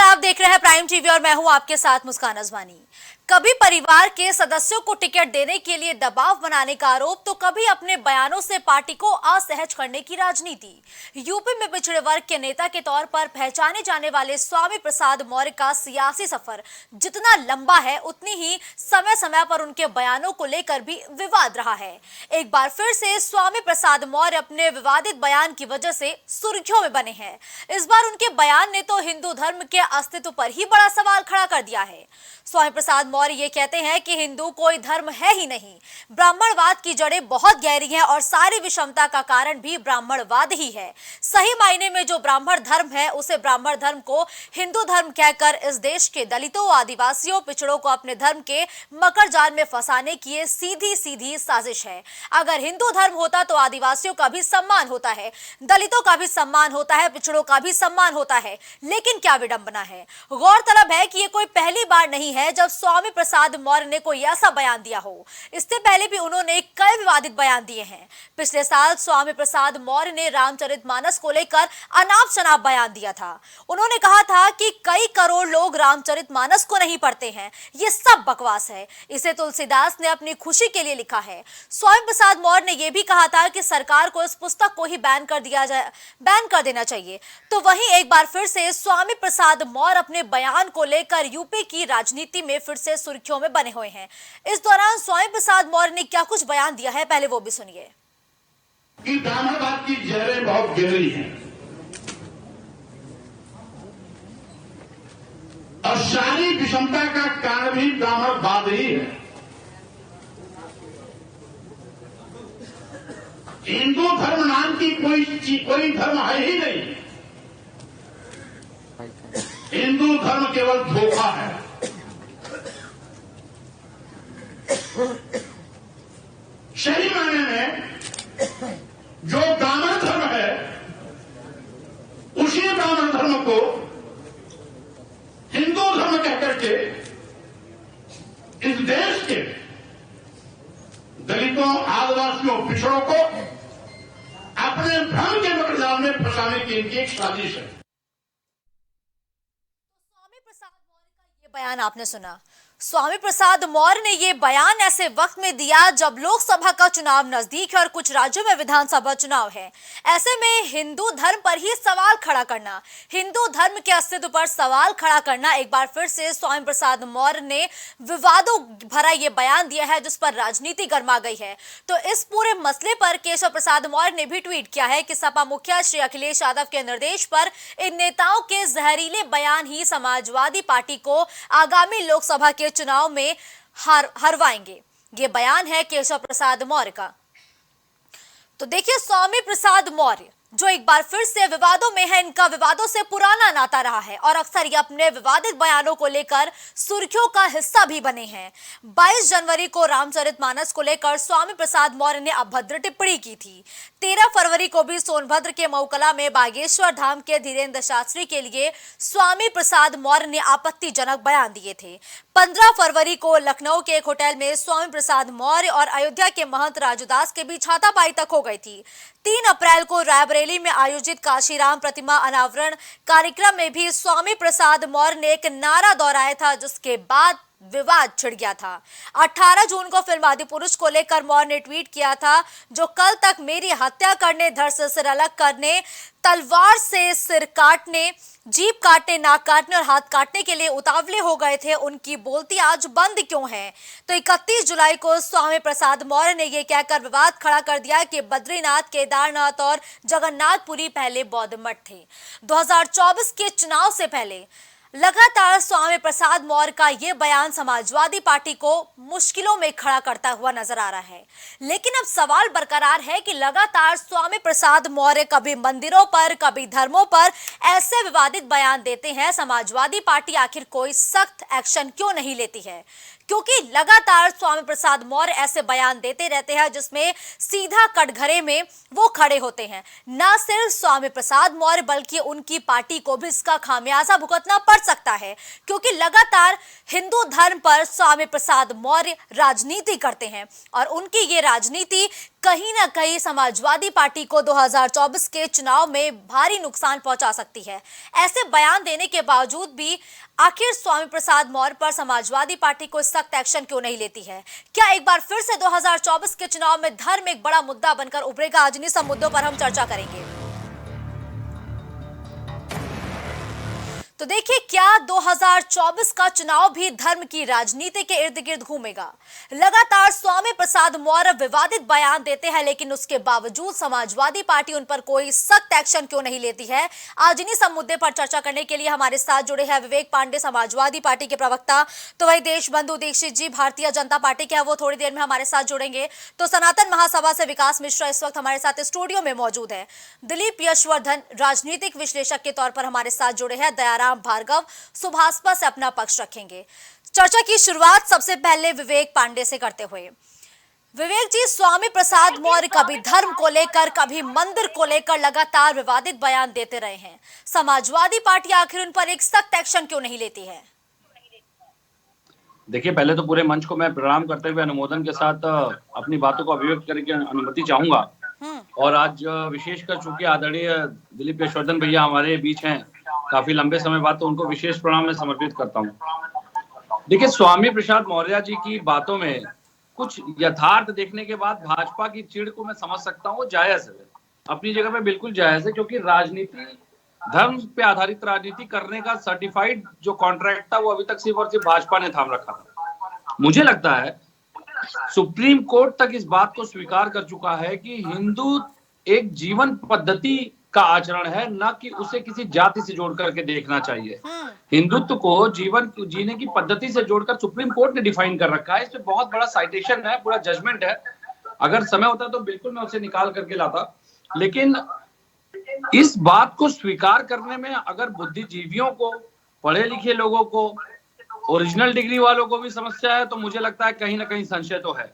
आप देख रहे हैं प्राइम टीवी और मैं हूं आपके साथ मुस्कान अजवानी। कभी परिवार के सदस्यों को टिकट देने के लिए दबाव बनाने का आरोप तो कभी अपने बयानों से पार्टी को असहज करने की राजनीति। यूपी में पिछड़े वर्ग के नेता के तौर पर पहचाने जाने वाले स्वामी प्रसाद मौर्य का सियासी सफर जितना लंबा है उतनी ही समय समय पर उनके बयानों को लेकर भी विवाद रहा है। एक बार फिर से स्वामी प्रसाद मौर्य अपने विवादित बयान की वजह से सुर्खियों में बने हैं। इस बार उनके बयान ने तो हिंदू धर्म के अस्तित्व पर ही बड़ा सवाल खड़ा कर दिया है। स्वामी प्रसाद मौर्य ये कहते हैं कि हिंदू कोई धर्म है ही नहीं, ब्राह्मणवाद की जड़ें बहुत गहरी हैं और सारी विषमता का कारण भी ब्राह्मणवाद ही है। सही मायने में जो ब्राह्मण धर्म है उसे ब्राह्मण धर्म को हिंदू धर्म कहकर इस देश के दलितों, आदिवासियों, पिछड़ों को अपने धर्म के मकर जाल में फंसाने की ये सीधी सीधी साजिश है। अगर हिंदू धर्म होता तो आदिवासियों का भी सम्मान होता है, दलितों का भी सम्मान होता है, पिछड़ों का भी सम्मान होता है। लेकिन क्या विडंबना है। गौरतलब है कि ये कोई पहली बार नहीं है जब स्वामी प्रसाद मौर्य ने कोई ऐसा बयान दिया हो। इससे पहले भी उन्होंने कई विवादित बयान दिए हैं। पिछले साल स्वामी प्रसाद मौर्य ने रामचरितमानस को लेकर अनाप शनाप बयान दिया था। उन्होंने कहा था कि कई करोड़ लोग रामचरितमानस को नहीं पढ़ते हैं, ये सब बकवास है, इसे तुलसीदास ने अपनी खुशी के लिए लिखा है। स्वामी प्रसाद मौर्य ने यह भी कहा था कि सरकार को इस पुस्तक को ही बैन कर देना चाहिए। तो वहीं एक बार फिर से स्वामी प्रसाद मौर्य अपने बयान को लेकर यूपी की राजनीति में फिर से सुर्खियों में बने हुए हैं। इस दौरान स्वामी प्रसाद मौर्य ने क्या कुछ बयान दिया है, पहले वो भी सुनिए। कि ब्राह्मणवाद की जड़ें बहुत गहरी हैं और सारी विषमता का कारण भी ब्राह्मणवाद ही है। हिंदू धर्म नाम की कोई धर्म है ही नहीं। हिंदू धर्म केवल धोखा है। सही मायने में जो ब्राह्मण धर्म है उसी ब्राह्मण धर्म को हिंदू धर्म कहकर के इस देश के दलितों, आदिवासियों, पिछड़ों को अपने भ्रम के मकड़जाल में फंसाने की इनकी एक साजिश है। स्वामी प्रसाद मौर्य का ये बयान आपने सुना। स्वामी प्रसाद मौर्य ने ये बयान ऐसे वक्त में दिया जब लोकसभा का चुनाव नजदीक है और कुछ राज्यों में विधानसभा चुनाव है। ऐसे में हिंदू धर्म पर ही सवाल खड़ा करना, हिंदू धर्म के अस्तित्व पर सवाल खड़ा करना, एक बार फिर से स्वामी प्रसाद मौर्य ने विवादों भरा ये बयान दिया है जिस पर राजनीति गर्मा गई है। तो इस पूरे मसले पर केशव प्रसाद मौर्य ने भी ट्वीट किया है कि सपा मुखिया श्री अखिलेश यादव के निर्देश पर इन नेताओं के जहरीले बयान ही समाजवादी पार्टी को आगामी लोकसभा के चुनाव में हरवाएंगे। ये बयान है केशव प्रसाद मौर्य का। तो देखिए, स्वामी प्रसाद मौर्य जो एक बार फिर से विवादों में है, इनका विवादों से पुराना नाता रहा है और अक्सर ये अपने विवादित बयानों को लेकर सुर्खियों का हिस्सा भी बने हैं। 22 जनवरी को रामचरितमानस को लेकर स्वामी प्रसाद मौर्य ने अभद्र टिप्पणी की थी। 13 फरवरी को भी सोनभद्र के मऊकला में बागेश्वर धाम के धीरेन्द्र शास्त्री के लिए स्वामी प्रसाद मौर्य ने आपत्तिजनक बयान दिए थे। 15 फरवरी को लखनऊ के एक होटल में स्वामी प्रसाद मौर्य और अयोध्या के महंत राजूदास के बीच हाथापाई तक हो गई थी। 3 अप्रैल को रायबरेली में आयोजित काशीराम प्रतिमा अनावरण कार्यक्रम में भी स्वामी प्रसाद मौर्य ने एक नारा दोहराया था, जिसके बाद विवाद छिड़ गया था। 18 जून को फिल्म आदिपुरुष को लेकर मौर्य ने ट्वीट किया था, जो कल तक मेरी हत्या करने, धड़ से सिर अलग करने, तलवार से सिर काटने, जीभ काटने, नाक काटने और हाथ काटने के लिए उतावले हो गए थे, उनकी बोलती आज बंद क्यों है। तो 31 जुलाई को स्वामी प्रसाद मौर्य ने यह कहकर विवाद खड़ा कर दिया कि बद्रीनाथ, केदारनाथ और जगन्नाथपुरी पहले बौद्ध मठ थे। 2024 के चुनाव से पहले लगातार स्वामी प्रसाद मौर्य का यह बयान समाजवादी पार्टी को मुश्किलों में खड़ा करता हुआ नजर आ रहा है। लेकिन अब सवाल बरकरार है कि लगातार स्वामी प्रसाद मौर्य कभी मंदिरों पर, कभी धर्मों पर ऐसे विवादित बयान देते हैं, समाजवादी पार्टी आखिर कोई सख्त एक्शन क्यों नहीं लेती है? क्योंकि लगातार स्वामी प्रसाद मौर्य ऐसे बयान देते रहते हैं जिसमें सीधा कटघरे में वो खड़े होते हैं। न सिर्फ स्वामी प्रसाद मौर्य बल्कि उनकी पार्टी को भी इसका खामियाजा भुगतना पड़ सकता है, क्योंकि लगातार हिंदू धर्म पर स्वामी प्रसाद मौर्य राजनीति करते हैं और उनकी ये राजनीति कहीं ना कहीं समाजवादी पार्टी को 2024 के चुनाव में भारी नुकसान पहुंचा सकती है। ऐसे बयान देने के बावजूद भी आखिर स्वामी प्रसाद मौर्य पर समाजवादी पार्टी को सख्त एक्शन क्यों नहीं लेती है? क्या एक बार फिर से 2024 के चुनाव में धर्म एक बड़ा मुद्दा बनकर उभरेगा? आज इन्हीं सब मुद्दों पर हम चर्चा करेंगे। तो देखिए, क्या 2024 का चुनाव भी धर्म की राजनीति के इर्द गिर्द घूमेगा? लगातार स्वामी प्रसाद मौर्य विवादित बयान देते हैं, लेकिन उसके बावजूद समाजवादी पार्टी उन पर कोई सख्त एक्शन क्यों नहीं लेती है? आज इन्हीं सब मुद्दे पर चर्चा करने के लिए हमारे साथ जुड़े हैं विवेक पांडे, समाजवादी पार्टी के प्रवक्ता। तो वही देशबंधु दीक्षित जी भारतीय जनता पार्टी के हैं, वो थोड़ी देर में हमारे साथ जुड़ेंगे। तो सनातन महासभा से विकास मिश्रा इस वक्त हमारे साथ स्टूडियो में मौजूद है। दिलीप यशवर्धन राजनीतिक विश्लेषक के तौर पर हमारे साथ जुड़े हैं। दयाराम भार्गव सुभाषपा से अपना पक्ष रखेंगे। चर्चा की शुरुआत सबसे पहले विवेक पांडे से करते हुए। विवेक जी, स्वामी प्रसाद मौर्य कभी धर्म को लेकर कभी मंदिर को लेकर लगातार विवादित बयान देते रहे हैं। समाजवादी पार्टी आखिर उन पर एक सख्त एक्शन क्यों नहीं लेती है? देखिए, पहले तो पूरे मंच को मैं प्रणाम करते हुए अनुमोदन के साथ अपनी बातों को अभिव्यक्त करने की अनुमति चाहूंगा। और आज विशेषकर चूंकि आदरणीय दिलीप यशवर्धन भैया हमारे बीच हैं काफी लंबे समय बाद, तो उनको विशेष प्रणाम मैं समर्पित करता हूं। देखिए, स्वामी प्रसाद मौर्य जी की बातों में कुछ यथार्थ देखने के बाद भाजपा की चिढ़ को मैं समझ सकता हूँ, जायज है, अपनी जगह पे बिल्कुल जायज है, क्योंकि राजनीति, धर्म पे आधारित राजनीति करने का सर्टिफाइड जो कॉन्ट्रैक्ट था वो अभी तक सिर्फ और सिर्फ भाजपा ने थाम रखा था। मुझे लगता है सुप्रीम कोर्ट तक इस बात को स्वीकार कर चुका है कि हिंदू एक जीवन पद्धति का आचरण है, न कि उसे किसी जाति से जोड़ करके देखना चाहिए। हिंदुत्व को जीवन जीने की पद्धति से जोड़कर सुप्रीम कोर्ट ने डिफाइन कर रखा है। इसमें बहुत बड़ा साइटेशन है, पूरा जजमेंट है। अगर समय होता तो बिल्कुल मैं उसे निकाल करके लाता, लेकिन इस बात को स्वीकार करने में अगर बुद्धिजीवियों को, पढ़े लिखे लोगों को, ओरिजिनल डिग्री वालों को भी समस्या है, तो मुझे लगता है कहीं ना कहीं संशय तो है।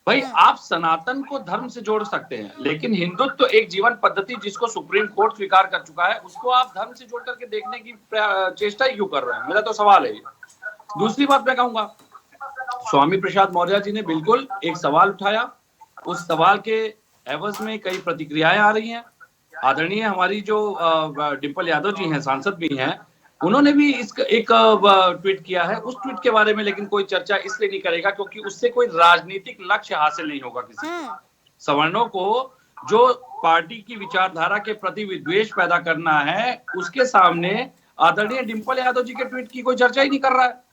भाई, आप सनातन को धर्म से जोड़ सकते हैं, लेकिन हिंदुत्व तो एक जीवन पद्धति जिसको सुप्रीम कोर्ट स्वीकार कर चुका है, उसको आप धर्म से जोड़ करके देखने की चेष्टा क्यों कर रहे हैं? मेरा तो सवाल है। दूसरी बात मैं कहूंगा, स्वामी प्रसाद मौर्य जी ने बिल्कुल एक सवाल उठाया, उस सवाल के एवज में कई प्रतिक्रियाएं आ रही हैं। आदरणीय हमारी जो डिंपल यादव जी हैं, सांसद भी हैं, उन्होंने भी एक ट्वीट किया है। उस ट्वीट के बारे में लेकिन कोई चर्चा इसलिए नहीं करेगा क्योंकि उससे कोई राजनीतिक लक्ष्य हासिल नहीं होगा किसी को। सवर्णों को जो पार्टी की विचारधारा के प्रति विद्वेष पैदा करना है, उसके सामने आदरणीय डिंपल यादव जी के ट्वीट की कोई चर्चा ही नहीं कर रहा है।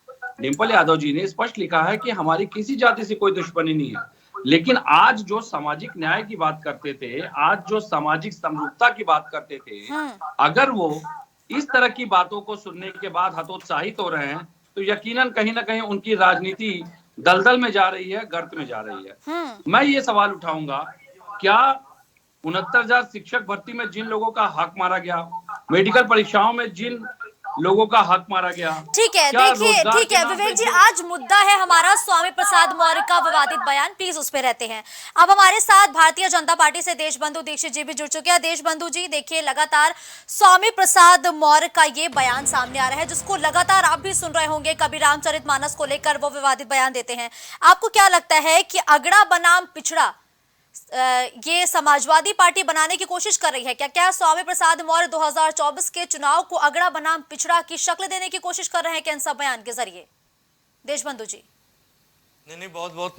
डिंपल यादव जी ने स्पष्ट लिखा है कि हमारी किसी जाति से कोई दुश्मनी नहीं है, लेकिन आज जो सामाजिक न्याय की बात करते थे, आज जो सामाजिक समरूपता की बात करते थे, अगर वो इस तरह की बातों को सुनने के बाद हतोत्साहित हो रहे हैं, तो यकीनन कहीं ना कहीं उनकी राजनीति दलदल में जा रही है, गर्त में जा रही है। मैं ये सवाल उठाऊंगा, क्या 69,000 शिक्षक भर्ती में जिन लोगों का हक मारा गया, मेडिकल परीक्षाओं में जिन लोगों का हक मारा गया, ठीक है, देखिए, ठीक है विवेक जी, आज मुद्दा है हमारा स्वामी प्रसाद मौर्य का विवादित बयान, प्लीज उस पे रहते हैं। अब हमारे साथ भारतीय जनता पार्टी से देशबंधु दीक्षित जी भी जुड़ चुके हैं। देशबंधु जी, देखिए, लगातार स्वामी प्रसाद मौर्य का ये बयान सामने आ रहा है, जिसको लगातार आप भी सुन रहे होंगे। कभी रामचरितमानस को लेकर वो विवादित बयान देते हैं। आपको क्या लगता है कि अगड़ा बनाम पिछड़ा ये समाजवादी पार्टी बनाने की कोशिश कर रही है? क्या स्वामी प्रसाद मौर्य 2024 के चुनाव को अगड़ा बनाम पिछड़ा की शक्ल देने की कोशिश कर रहे हैं क्या इन सब बयान के जरिए? देशबंधु जी। नहीं, बहुत बहुत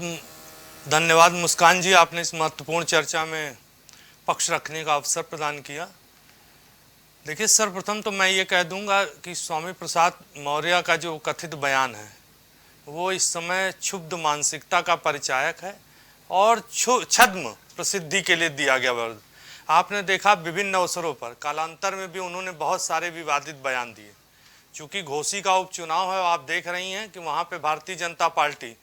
धन्यवाद मुस्कान जी, आपने इस महत्वपूर्ण चर्चा में पक्ष रखने का अवसर प्रदान किया। देखिए, सर्वप्रथम तो मैं ये कह दूंगा कि स्वामी प्रसाद मौर्य का जो कथित बयान है वो इस समय क्षुब्ध मानसिकता का परिचायक है और छद्म प्रसिद्धि के लिए दिया गया वर्ड। आपने देखा विभिन्न अवसरों पर, कालांतर में भी उन्होंने बहुत सारे विवादित बयान दिए। चूंकि घोसी का उपचुनाव है, आप देख रही हैं कि वहाँ पे भारतीय जनता पार्टी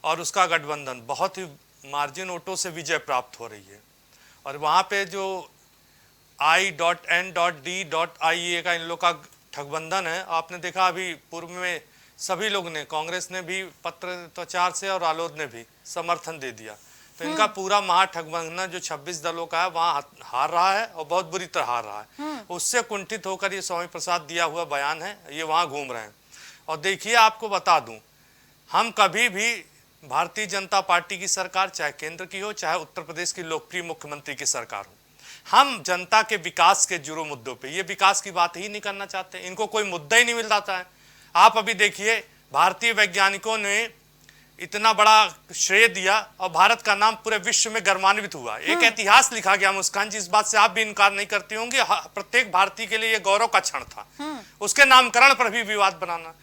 और उसका गठबंधन बहुत ही मार्जिन वोटों से विजय प्राप्त हो रही है। और वहाँ पे जो I.N.D.IA का इन लोग का ठगबंधन है, आपने देखा अभी पूर्व में सभी लोग ने, कांग्रेस ने भी पत्राचार से और रालोद ने भी समर्थन दे दिया। तो इनका पूरा महागठबंधन जो 26 दलों का है वहाँ हार रहा है और बहुत बुरी तरह हार रहा है। उससे कुंठित होकर ये स्वामी प्रसाद दिया हुआ बयान है, ये वहाँ घूम रहे हैं। और देखिए, आपको बता दूं, हम कभी भी भारतीय जनता पार्टी की सरकार, चाहे केंद्र की हो चाहे उत्तर प्रदेश की लोकप्रिय मुख्यमंत्री की सरकार हो, हम जनता के विकास के जुड़े मुद्दों पे, ये विकास की बात ही नहीं करना चाहते। इनको कोई मुद्दा ही नहीं मिल जाता है। आप अभी देखिए, भारतीय वैज्ञानिकों ने इतना बड़ा श्रेय दिया और भारत का नाम पूरे विश्व में गर्वान्वित हुआ। एक इतिहास लिखा गया। मुस्कान जी, इस बात से आप भी इनकार नहीं करती होंगी, प्रत्येक भारतीय के लिए यह गौरव का क्षण था। उसके नामकरण पर भी विवाद बनाना।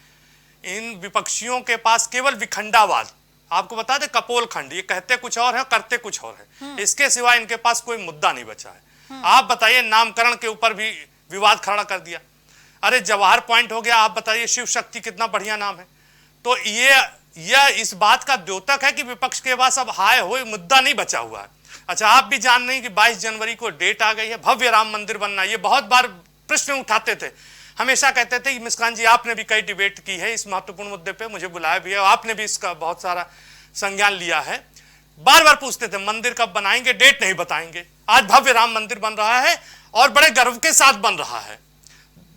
इन विपक्षियों के पास केवल विखंडावाद, आपको बता दें कपोल खंड, ये कहते कुछ और है करते कुछ और है। इसके सिवा इनके पास कोई मुद्दा नहीं बचा है। आप बताइए, नामकरण के ऊपर भी विवाद खड़ा कर दिया। अरे जवाहर पॉइंट हो गया, आप बताइए शिव शक्ति कितना बढ़िया नाम है। तो यह इस बात का द्योतक है कि विपक्ष के पास अब हाय हो मुद्दा नहीं बचा हुआ है। अच्छा, आप भी जान रहे हैं कि 22 जनवरी को डेट आ गई है, भव्य राम मंदिर बनना। ये बहुत बार प्रश्न उठाते थे, हमेशा कहते थे कि मुस्कान जी आपने भी कई डिबेट की है इस महत्वपूर्ण मुद्दे पे, मुझे बुलाया भी है और आपने भी इसका बहुत सारा संज्ञान लिया है। बार बार पूछते थे मंदिर कब बनाएंगे, डेट नहीं बताएंगे। आज भव्य राम मंदिर बन रहा है और बड़े गर्व के साथ बन रहा है।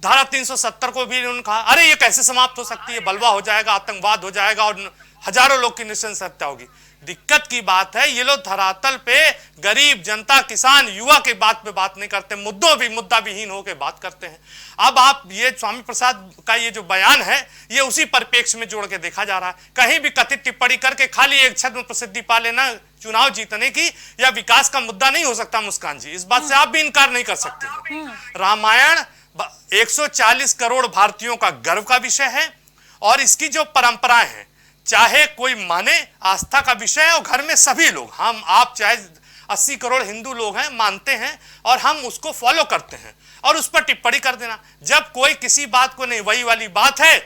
धारा 370 को भी उन्होंने कहा, अरे ये कैसे समाप्त हो सकती है, बलवा हो जाएगा, आतंकवाद हो जाएगा और हजारों लोग की नृशंस हत्या होगी। दिक्कत की बात है, ये लोग धरातल पे गरीब जनता, किसान, युवा के बात पे बात नहीं करते, मुद्दा विहीन होकर बात करते हैं। अब आप ये स्वामी प्रसाद का ये जो बयान है, ये उसी परिप्रेक्ष्य में जोड़ के देखा जा रहा है। कहीं भी कथित टिप्पणी करके खाली एक छद्म प्रसिद्धि पा लेना चुनाव जीतने की, या विकास का मुद्दा नहीं हो सकता। मुस्कान जी, इस बात से आप भी इनकार नहीं कर सकते। रामायण 140 करोड़ भारतीयों का गर्व का विषय है और इसकी जो परंपराएं हैं, चाहे कोई माने, आस्था का विषय है और घर में सभी लोग, हम आप चाहे 80 करोड़ हिंदू लोग हैं, मानते हैं और हम उसको फॉलो करते हैं। और उस पर टिप्पणी कर देना, जब कोई किसी बात को नहीं, वही वाली बात है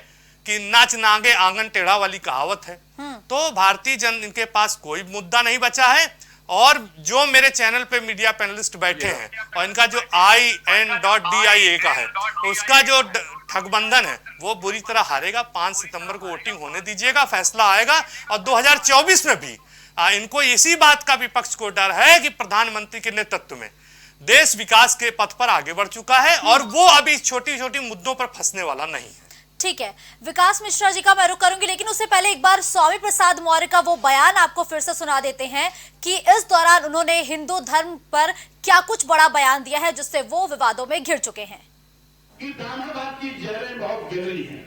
कि नाच नांगे आंगन टेढ़ा वाली कहावत है। तो भारतीय जन इनके पास कोई मुद्दा नहीं बचा है। और जो मेरे चैनल पे मीडिया पैनलिस्ट बैठे हैं और इनका जो IN.DIA का है, उसका जो ठगबंधन है वो बुरी तरह हारेगा। 5 सितंबर को वोटिंग होने दीजिएगा, फैसला आएगा। और 2024 में भी इनको इसी बात का विपक्ष को डर है कि प्रधानमंत्री के नेतृत्व में देश विकास के पथ पर आगे बढ़ चुका है और वो अभी छोटी छोटी मुद्दों पर फंसने वाला नहीं है। ठीक है, विकास मिश्रा जी का मैं रुख करूंगी, लेकिन उससे पहले एक बार स्वामी प्रसाद मौर्य का वो बयान आपको फिर से सुना देते हैं कि इस दौरान उन्होंने हिंदू धर्म पर क्या कुछ बड़ा बयान दिया है जिससे वो विवादों में घिर चुके हैं। कि ब्राह्मणवाद की जड़ें बहुत गहरी हैं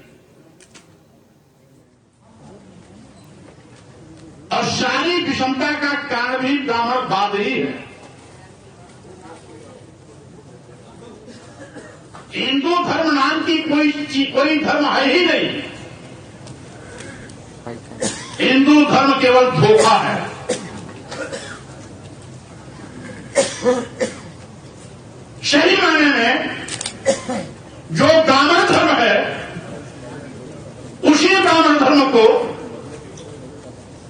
और सारी विषमता का कारण भी ब्राह्मणवाद ही है। हिंदू धर्म नाम की कोई धर्म है ही नहीं। हिंदू धर्म केवल धोखा है। सही मायने में जो ब्राह्मण धर्म है, उसी ब्राह्मण धर्म को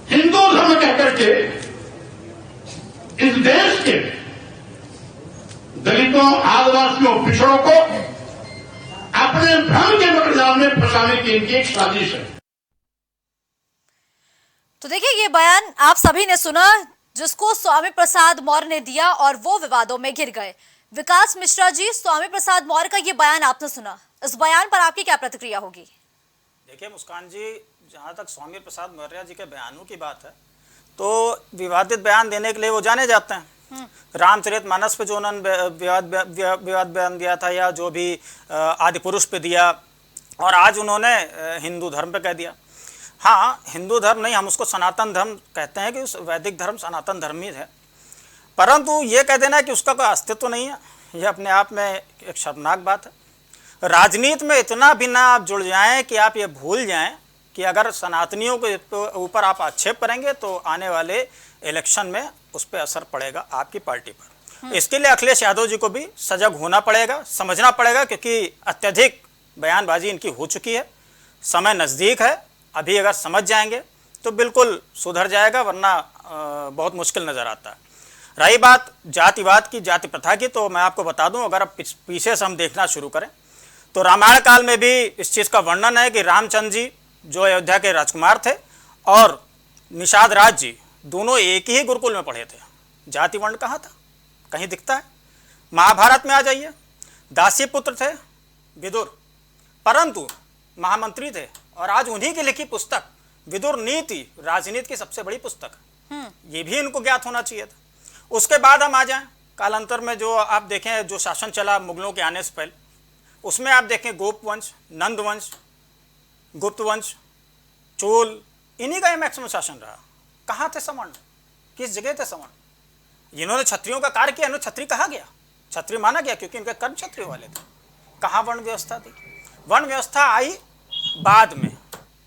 हिंदू धर्म कहकर के इस देश के दलितों, आदिवासियों, पिछड़ों को अपने भ्रम के मकड़जाल में फंसाने की इनकी एक साजिश है। तो देखिए, ये बयान आप सभी ने सुना जिसको स्वामी प्रसाद मौर्य ने दिया और वो विवादों में घिर गए। विकास मिश्रा जी, स्वामी प्रसाद मौर्य का ये बयान आपने सुना, इस बयान पर आपकी क्या प्रतिक्रिया होगी? देखिए मुस्कान जी, जहाँ तक स्वामी प्रसाद मौर्य जी के बयानों की बात है, तो विवादित बयान देने के लिए वो जाने जाते हैं। रामचरितमानस पे जो उन्होंने विवाद बयान दिया था, या जो भी आदि पुरुष पे दिया, और आज उन्होंने हिंदू धर्म पे कह दिया। हाँ, हिंदू धर्म नहीं, हम उसको सनातन धर्म कहते हैं कि उस वैदिक धर्म सनातन धर्म ही है, परंतु ये कह देना कि उसका कोई अस्तित्व नहीं है, यह अपने आप में एक शर्मनाक बात है। राजनीति में इतना भी ना आप जुड़ जाएं कि आप ये भूल जाएं कि अगर सनातनियों के ऊपर आप आक्षेप करेंगे तो आने वाले इलेक्शन में उस पर असर पड़ेगा आपकी पार्टी पर। इसके लिए अखिलेश यादव जी को भी सजग होना पड़ेगा, समझना पड़ेगा, क्योंकि अत्यधिक बयानबाजी इनकी हो चुकी है। समय नज़दीक है, अभी अगर समझ जाएंगे तो बिल्कुल सुधर जाएगा, वरना बहुत मुश्किल नज़र आता है। रही बात जातिवाद की, जाति प्रथा की, तो मैं आपको बता दूं, अगर अब पीछे से हम देखना शुरू करें तो रामायण काल में भी इस चीज़ का वर्णन है कि रामचंद्र जी जो अयोध्या के राजकुमार थे, और निषाद राज जी दोनों एक ही गुरुकुल में पढ़े थे। जाति वर्ण कहाँ था, कहीं दिखता है? महाभारत में आ जाइए, दासी पुत्र थे विदुर, परंतु महामंत्री थे, और आज उन्हीं की लिखी पुस्तक विदुर नीति राजनीति की सबसे बड़ी पुस्तक है। ये भी इनको ज्ञात होना चाहिए था। उसके बाद हम आ जाएं कालांतर में, जो आप देखें जो शासन चला मुगलों के आने से पहले, उसमें आप देखें गोप वंश, नंद वंश, गुप्त वंश, चोल, इन्हीं का मैक्सिमम शासन रहा। कहाँ थे सवर्ण, किस जगह थे सवर्ण? इन्होंने क्षत्रियों का कार्य किया, इन्होंने क्षत्रिय कहा गया, क्षत्रिय माना गया क्योंकि इनके कर्म क्षत्रिय वाले थे। कहाँ वर्ण व्यवस्था थी? वर्ण व्यवस्था आई बाद में,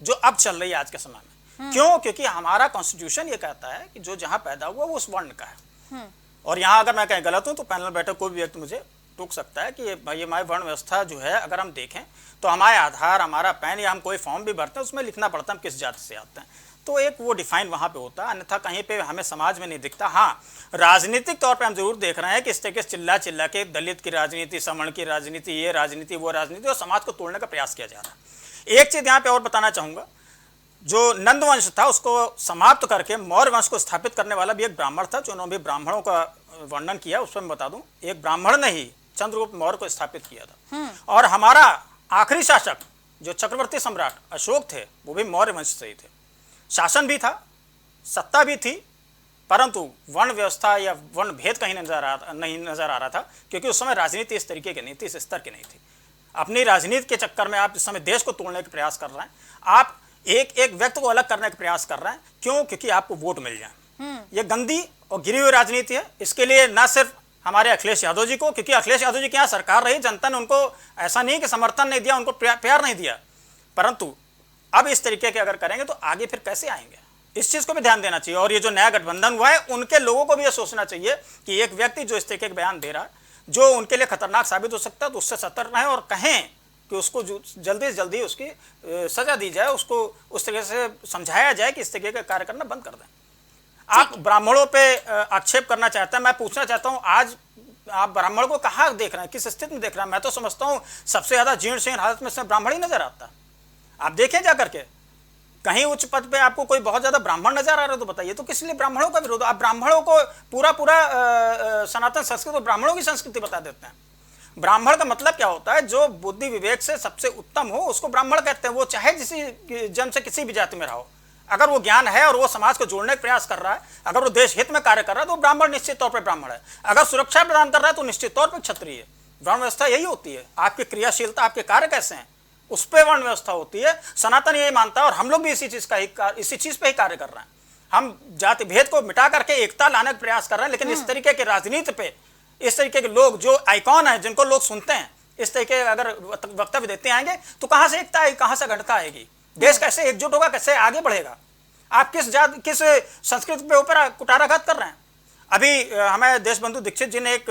जो अब चल रही है आज के समय में। क्यों? क्योंकि हमारा कॉन्स्टिट्यूशन ये कहता है कि जो जहां पैदा हुआ वो उस वर्ण का है। और यहाँ अगर मैं कहीं गलत हूं तो पैनल बैठक कोई भी व्यक्ति मुझे टोक सकता है कि ये हमारी वर्ण व्यवस्था जो है, अगर हम देखें तो हमारे आधार, हमारा पैन, या हम कोई फॉर्म भी भरते हैं उसमें लिखना पड़ता है हम किस जाति से आते हैं, तो एक वो डिफाइन वहाँ पे होता है, अन्यथा कहीं पे हमें समाज में नहीं दिखता। हाँ, राजनीतिक तौर पे हम जरूर देख रहे हैं कि इस तरीके से चिल्ला चिल्ला के दलित की राजनीति, सवर्ण की राजनीति, ये राजनीति, वो राजनीति, और समाज को तोड़ने का प्रयास किया जा रहा है। एक चीज़ यहाँ पे और बताना चाहूँगा, जो नंद वंश था उसको समाप्त करके मौर्य वंश को स्थापित करने वाला भी एक ब्राह्मण था, जो उन्होंने भी ब्राह्मणों का वर्णन किया, उस पर मैं बता दूं, एक ब्राह्मण ने ही चंद्रगुप्त मौर्य को स्थापित किया था। और हमारा आखिरी शासक जो चक्रवर्ती सम्राट अशोक थे, वो भी मौर्य वंश से ही थे। शासन भी था, सत्ता भी थी, परंतु वर्ण व्यवस्था या वर्ण भेद कहीं नहीं नजर आ रहा था, क्योंकि उस समय राजनीति इस तरीके की नहीं थी, इस स्तर की नहीं थी। अपनी राजनीति के चक्कर में आप इस समय देश को तोड़ने का प्रयास कर रहे हैं, आप एक एक व्यक्ति को अलग करने का प्रयास कर रहे हैं। क्यों? क्योंकि आपको वोट मिल जाए। ये गंदी और गिरी हुई राजनीति है। इसके लिए ना सिर्फ हमारे अखिलेश यादव जी को, क्योंकि अखिलेश यादव जी के यहाँ सरकार रही, जनता ने उनको ऐसा नहीं कि समर्थन नहीं दिया, उनको प्यार नहीं दिया, परंतु अब इस तरीके के अगर करेंगे तो आगे फिर कैसे आएंगे, इस चीज को भी ध्यान देना चाहिए। और ये जो नया गठबंधन हुआ है, उनके लोगों को भी ये सोचना चाहिए कि एक व्यक्ति जो इस तरीके के बयान दे रहा है, जो उनके लिए खतरनाक साबित हो सकता है, तो उससे सतर्क रहें और कहें कि उसको जल्दी से जल्दी उसकी सजा दी जाए, उसको उस तरीके से समझाया जाए कि इस तरीके का कार्य करना बंद कर दें। आप ब्राह्मणों पे आक्षेप करना चाहते हैं, मैं पूछना चाहता हूं, आज आप ब्राह्मण को कहाँ देख रहे हैं, किस स्थिति में देख रहे हैं? मैं तो समझता हूं सबसे ज्यादा जीर्ण शीर्ण हालत में ब्राह्मण ही नजर आता है। आप देखें जा करके, कहीं उच्च पद पे आपको कोई बहुत ज्यादा ब्राह्मण नजर आ रहा है तो बताइए, तो किस लिए ब्राह्मणों का विरोध? आप ब्राह्मणों को पूरा सनातन संस्कृति और ब्राह्मणों की संस्कृति बता देते हैं। ब्राह्मण का मतलब क्या होता है? जो बुद्धि विवेक से सबसे उत्तम हो उसको ब्राह्मण कहते हैं। वो चाहे किसी जन्म से किसी भी जाति में रहा हो, अगर वो ज्ञान है और वो समाज को जोड़ने का प्रयास कर रहा है, अगर वो देश हित में कार्य कर रहा है, तो ब्राह्मण निश्चित तौर पर ब्राह्मण है। अगर सुरक्षा प्रदान कर रहा है तो निश्चित तौर पर क्षत्रिय है। वर्ण व्यवस्था यही होती है। आपकी क्रियाशीलता, आपके कार्य कैसे हैं, उस पर वर्ण व्यवस्था होती है। सनातन यही मानता है और हम लोग भी इसी चीज पे ही कार्य कर रहे हैं। हम जाति भेद को मिटा करके एकता लाने का प्रयास कर रहे हैं, लेकिन इस तरीके की राजनीति पे, इस तरीके के लोग जो आइकॉन है, जिनको लोग सुनते हैं, इस तरीके अगर वक्तव्य देते आएंगे तो कहां से एकता आएगी, कहां से अखंडता आएगी? देश कैसे एकजुट होगा, कैसे आगे बढ़ेगा? आप किस संस्कृति पे ऊपर कुटाराघात कर रहे हैं? अभी हमें देश बंधु दीक्षित जी ने एक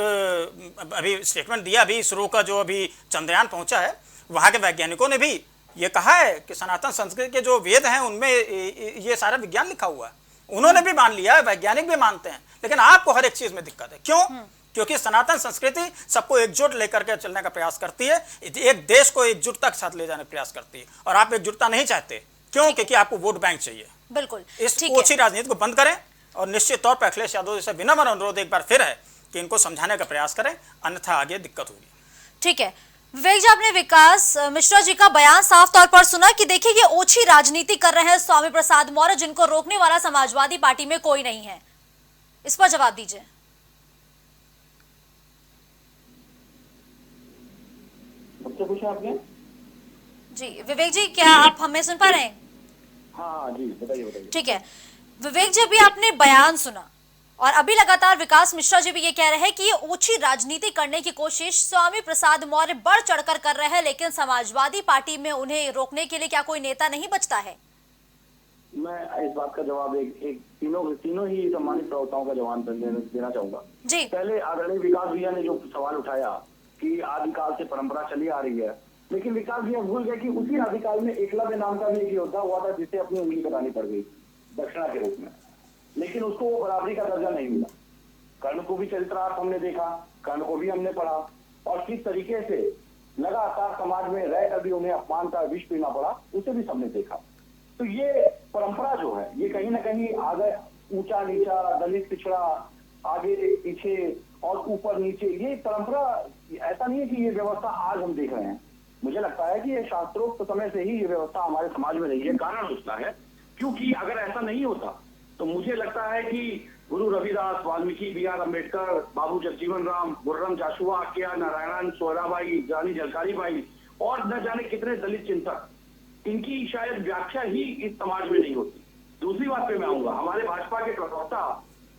अभी स्टेटमेंट दिया, अभी इसरो का जो अभी चंद्रयान पहुंचा है, वहां के वैज्ञानिकों ने भी ये कहा है कि सनातन संस्कृति के जो वेद हैं उनमें ये सारा विज्ञान लिखा हुआ है। उन्होंने भी मान लिया है, वैज्ञानिक भी मानते हैं, लेकिन आपको हर एक चीज में दिक्कत है। क्यों? क्योंकि सनातन संस्कृति सबको एकजुट लेकर के चलने का प्रयास करती है, एक देश को एकजुटता के साथ ले जाने का प्रयास करती है, और आप एकजुटता नहीं चाहते। क्यों? क्योंकि आपको वोट बैंक चाहिए। बिल्कुल, इस ओछी राजनीति को बंद करें, और निश्चित तौर पर अखिलेश यादव जैसे विनम्र अनुरोध एक बार फिर है कि इनको समझाने का प्रयास करें, अन्यथा आगे दिक्कत होगी। ठीक है विवेक जी, आपने विकास मिश्रा जी का बयान साफ तौर पर सुना कि देखिए ये ओछी राजनीति कर रहे हैं स्वामी प्रसाद मौर्य, जिनको रोकने वाला समाजवादी पार्टी में कोई नहीं है। इस पर जवाब दीजिए। पूछा आपने? जी विवेक जी, क्या आप हमें सुन पा रहे हैं? हाँ जी, बताइए। ठीक है विवेक जी, अभी आपने बयान सुना और अभी लगातार विकास मिश्रा जी भी ये कह रहे हैं कि ये ओछी राजनीति करने की कोशिश स्वामी प्रसाद मौर्य बढ़ चढ़कर कर रहे हैं, लेकिन समाजवादी पार्टी में उन्हें रोकने के लिए क्या कोई नेता नहीं बचता है? मैं इस बात का जवाब एक तीनों ही सम्मानित प्रवक्ताओं का जवाब देना चाहूंगा जी। पहले आदरणीय विकास भैया ने जो सवाल उठाया कि आदिकाल से परंपरा चली आ रही है, लेकिन विकास भैया भूल गए कि उसी आदिकाल में एकलव्य नाम का भी एक योद्धा हुआ था जिसे अपनी उंगली कटानी पड़ गई दक्षिणा के रूप में, लेकिन उसको वो बराबरी का दर्जा नहीं मिला। कर्ण को भी चरित्रार्थ हमने देखा, कर्ण को भी हमने पढ़ा, और किस तरीके से लगातार समाज में रह कर भी उन्हें अपमान का विष पीना पड़ा, उसे भी सबने देखा। तो ये परंपरा जो है ये कहीं ना कहीं आगे ऊंचा नीचा, दलित पिछड़ा, आगे पीछे और ऊपर नीचे, ये परंपरा ऐसा नहीं है कि ये व्यवस्था आज हम देख रहे हैं। मुझे लगता है कि ये शास्त्रोक्त समय से ही ये व्यवस्था हमारे समाज में रही है। कारण उसका है क्योंकि अगर ऐसा नहीं होता तो मुझे लगता है कि गुरु रविदास, वाल्मीकि, B.R. अम्बेडकर, बाबू जगजीवन राम, गुर्रम जाशुआ, के.आर. नारायणन, सोहराबाई, रानी झलकारी बाई और न जाने कितने दलित चिंतक, इनकी शायद व्याख्या ही इस समाज में नहीं होती। दूसरी बात पे मैं आऊंगा, हमारे भाजपा के प्रवक्ता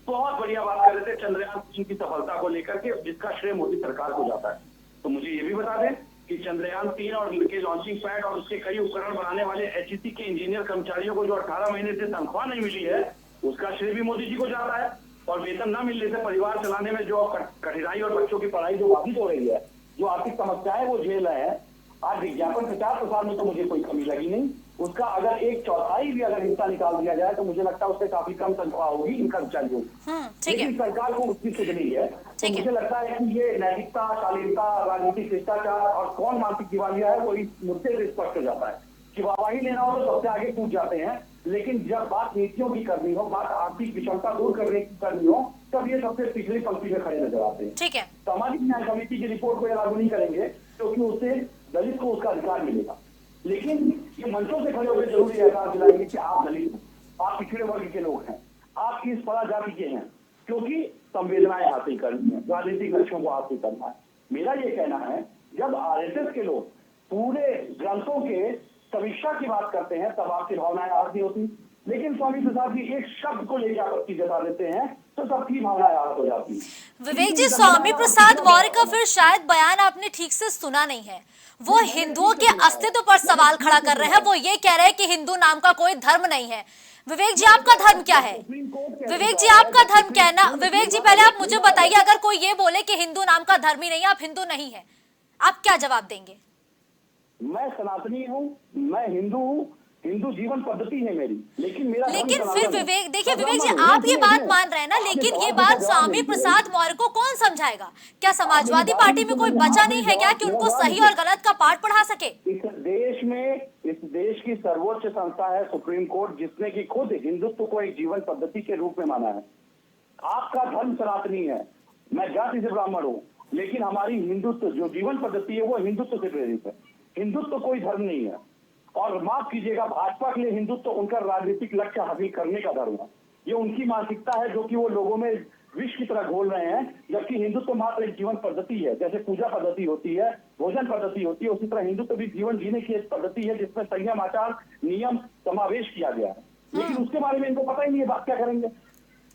बहुत बढ़िया बात कर रहे थे चंद्रयान 3 की सफलता को लेकर के, जिसका श्रेय मोदी सरकार को जाता है। तो मुझे ये भी बता दें कि चंद्रयान 3 और के लॉन्चिंग पैड और उसके कई उपकरण बनाने वाले HEC के इंजीनियर कर्मचारियों को जो 18 महीने से तनख्वाह नहीं मिली है, उसका श्रेय भी मोदी जी को जाता है। और वेतन न मिलने से परिवार चलाने में जो कठिनाई और बच्चों की पढ़ाई जो बाधित हो रही है, जो आर्थिक समस्याएं वो झेल रहे हैं, आज विज्ञापन प्रचार प्रसार में तो मुझे कोई कमी लगी नहीं। उसका अगर 1/4 भी अगर हिस्सा निकाल दिया जाए तो मुझे लगता है उससे काफी कम तनख्वाह होगी इन कर्मचारियों की। लेकिन सरकार को उसकी सुध नहीं है। तो मुझे लगता है कि ये नैतिकता, शालीनता, राजनीतिक शिष्टाचार और कौन मानसिक दिवालिया है वो इस मुद्दे से स्पष्ट हो जाता है कि वाहवाही लेना हो तो सबसे आगे कूद जाते हैं, लेकिन जब बात नीतियों की करनी हो, बात आर्थिक विषमता दूर करने की करनी हो, तब ये सबसे पिछली पंक्ति में खड़े नजर आते हैं। ठीक है। सामाजिक न्याय समिति की रिपोर्ट को ये लागू नहीं करेंगे क्योंकि उससे दलित को उसका अधिकार मिलेगा। लेकिन ये मंचों से खड़े होकर जरूरी एहसास दिलाएंगे कि आप दलित हैं, आप पिछड़े वर्ग के लोग हैं, आप इस परा जाति के हैं, क्योंकि संवेदनाएं हासिल करनी है, राजनीतिक लक्ष्यों को हासिल करना है। मेरा ये कहना है, जब RSS के लोग पूरे ग्रंथों के समीक्षा की बात करते हैं तब आपकी भावनाएं आहत नहीं होती, लेकिन स्वामी प्रसाद जी एक शब्द को लेकर आपत्ति जता देते हैं तो सबकी भावनाएं आहत हो जाती है। विवेक जी, स्वामी प्रसाद मौर्य का फिर शायद बयान आपने ठीक से सुना नहीं है। वो हिंदुओं के अस्तित्व पर सवाल खड़ा कर रहे हैं। वो ये कह रहे हैं कि हिंदू नाम का कोई धर्म नहीं है। विवेक जी, आपका धर्म क्या है? विवेक जी, आपका धर्म क्या है ना? विवेक जी, पहले आप मुझे बताइए, अगर कोई ये बोले कि हिंदू नाम का धर्म ही नहीं है, आप हिंदू नहीं है, आप क्या जवाब देंगे? मैं सनातनी हूँ, मैं हिंदू हूँ, हिंदू जीवन पद्धति है मेरी, लेकिन फिर विवेक, देखिए विवेक जी, आप ये बात मान रहे हैं ना, लेकिन ये बात स्वामी प्रसाद मौर्य को कौन समझाएगा? क्या समाजवादी पार्टी में कोई बचा नहीं है क्या कि उनको सही और गलत का पाठ पढ़ा सके? इस देश की सर्वोच्च संस्था है सुप्रीम कोर्ट, जिसने की खुद हिंदुत्व को एक जीवन पद्धति के रूप में माना है। आपका धर्म सनातनी है, मैं जाति से ब्राह्मण हूँ, लेकिन हमारी हिंदुत्व जो जीवन पद्धति है वो हिंदुत्व से प्रेरित है। हिंदुत्व कोई धर्म नहीं है। और माफ कीजिएगा, भाजपा के लिए हिंदुत्व उनका राजनीतिक लक्ष्य हासिल करने का धर्म है। ये उनकी मानसिकता है जो कि वो लोगों में विष की तरह घोल रहे हैं, जबकि हिंदुत्व मात्र एक जीवन पद्धति है। जैसे पूजा पद्धति होती है, भोजन पद्धति होती है, उसी तरह हिंदुत्व भी जीवन जीने की एक पद्धति है जिसमें संयम, आचार, नियम समावेश किया गया है। लेकिन उसके बारे में इनको पता ही नहीं है, बात क्या करेंगे।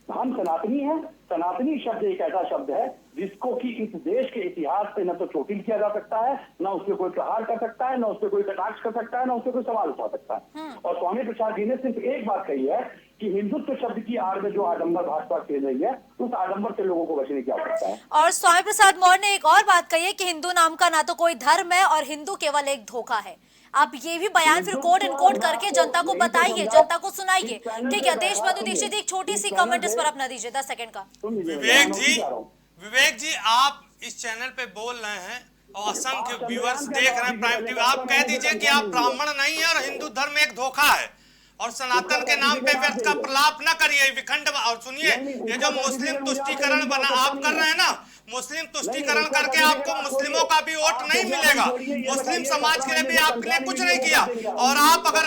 हम सनातनी हैं। सनातनी शब्द एक ऐसा शब्द है जिसको कि इस देश के इतिहास पे न तो चोटिल किया जा सकता है, न उस पर कोई प्रहार कर सकता है, न उस पर कोई कटाक्ष कर सकता है, न उस पर कोई सवाल उठा सकता है। और स्वामी प्रसाद जी ने सिर्फ एक बात कही है कि हिंदुत्व शब्द की आड़ में जो आडंबर भाजपा खेल रही है, उस आडंबर से लोगों को बचने की आवश्यकता है। और स्वामी प्रसाद मौर्य ने एक और बात कही है कि हिंदू नाम का ना तो कोई धर्म है और हिंदू केवल एक धोखा है। आप ये भी बयान फिर कोड इनकोड करके जनता को बताइए, जनता को सुनाइए। ठीक है, देशबंधु दीक्षित एक छोटी सी कमेंट इस पर अपना दीजिए, 10 सेकंड का। विवेक जी, आप इस चैनल पे बोल रहे हैं और असंख्य व्यूअर्स देख रहे हैं प्राइम टीवी। आप कह दीजिए कि आप ब्राह्मण नहीं है और हिंदू धर्म एक धोखा है, और सनातन के नाम पे व्यर्थ का प्रलाप न करिए, विखंड। और सुनिए, ये जो मुस्लिम तुष्टीकरण बना आप कर रहे हैं ना, मुस्लिम तुष्टीकरण करके आपको मुस्लिमों का भी वोट नहीं मिलेगा। मुस्लिम समाज के लिए भी आपके लिए कुछ नहीं किया। और आप अगर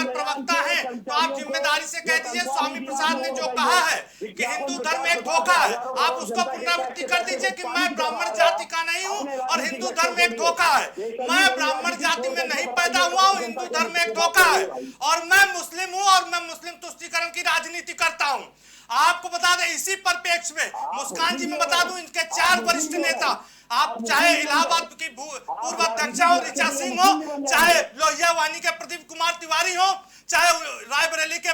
प्रवक्ता हैं तो आप जिम्मेदारी से कह दीजिए स्वामी प्रसाद ने जो कहा है कि हिंदू धर्म एक धोखा है, आप उसको पुनरावृत्ति कर दीजिए कि मैं ब्राह्मण जाति का नहीं हूँ और हिंदू धर्म एक धोखा है। मैं ब्राह्मण जाति में नहीं पैदा हुआ हूँ, हिंदू धर्म एक धोखा है, और मैं मुस्लिम हूँ और मैं मुस्लिम तुष्टीकरण की राजनीति करता हूँ। आपको बता दें, इसी परिप्रेक्ष्य में मुस्कान जी में बता दूं, इनके 4 वरिष्ठ नेता, आप चाहे इलाहाबाद की पूर्व अध्यक्षा हो ऋचा सिंह हो, चाहे लोहिया वानी के प्रदीप कुमार तिवारी हो, चाहे रायबरेली के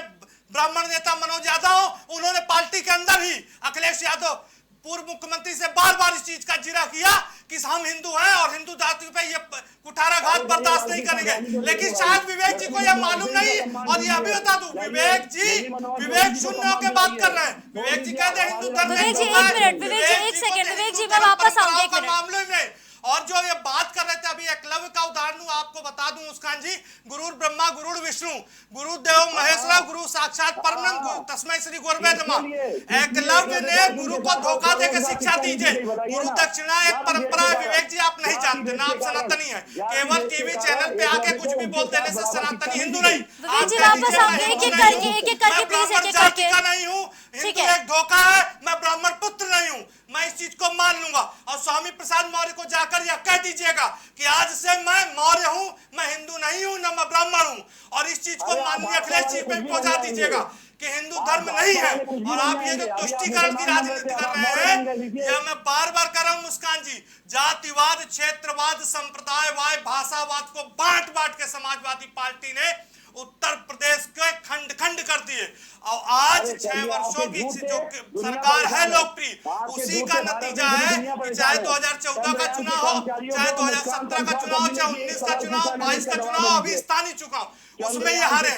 ब्राह्मण नेता मनोज यादव हो, उन्होंने पार्टी के अंदर ही अखिलेश यादव पूर्व मुख्यमंत्री से बार-बार इस चीज का जिक्र किया कि हम हिंदू हैं और हिंदू जाति पे ये कुठाराघात बर्दाश्त नहीं करेंगे। लेकिन शायद विवेक जी को यह मालूम नहीं। और यह भी बता दूं, विवेक शून्य होकर बात कर रहे हैं। विवेक जी कहते हैं हिंदू धर्म विवेक जी एक मिनट, विवेक जी एक सेकंड, विवेक जी मैं वापस आऊंगी एक मिनट मामले में। और जो ये बात कर रहे थे अभी एकलव्य का उदाहरण आपको बता दूं मुस्कान जी, गुरु ब्रह्मा गुरु विष्णु गुरुदेव महेश्वर गुरु साक्षात परम तस्मै श्री गुरवे नमः। एकलव्य ने गुरु को धोखा देकर शिक्षा दीजिए। गुरु दक्षिणा एक परंपरा है विवेक जी, आप नहीं जानते ना, आप सनातनी है। केवल टीवी चैनल पे आके कुछ भी बोल देने से सनातनी हिंदू नहीं। विवेक जी वापस आप एक एक करके प्लीज एक एक करके। नहीं हूँ, हिंदू एक धोखा है, मैं ब्राह्मण पुत्र नहीं हूँ, मैं इस चीज को मान लूंगा। और स्वामी प्रसाद मौर्य को जाकर यह कह दीजिएगा कि आज से मैं मौर्य हूँ, मैं हिंदू नहीं हूँ, न मैं ब्राह्मण हूँ। और इस चीज को माननीय अखिलेश जी पे पहुंचा दीजिएगा कि हिंदू धर्म नहीं है। और आप ये जो तुष्टीकरण की राजनीति कर रहे हैं, यह मैं बार बार कर रहा हूँ मुस्कान जी। जातिवाद, क्षेत्रवाद, संप्रदायवाद, भाषावाद को बांट बांट के समाजवादी पार्टी ने उत्तर प्रदेश के खंड खंड कर दिए। और आज 6 वर्षों की जो सरकार है लोकप्रिय, उसी का नतीजा है कि चाहे 2014 का चुनाव हो, चाहे 2017 का चुनाव हो, चाहे 19 का चुनाव, 22 का चुनाव, अभी स्थानीय चुनाव, उसमें ये हारे।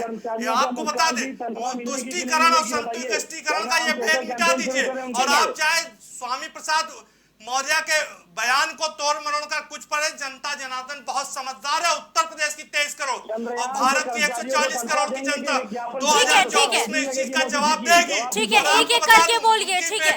ये आपको बता दें, तुष्टीकरण और संतुष्टीकरण का ये भेद मिटा दीजिए। और आप चाहे स्वामी प्रसाद मौर्य के बयान को तोड़ मरोड़ कर कुछ पढ़े, जनता जनार्दन बहुत समझदार है। उत्तर प्रदेश की 23 करोड़ और भारत की 140 करोड़ की जनता 2024 में इस चीज का जवाब देगी। ठीक है, एक एक करके बोलिए। ठीक है,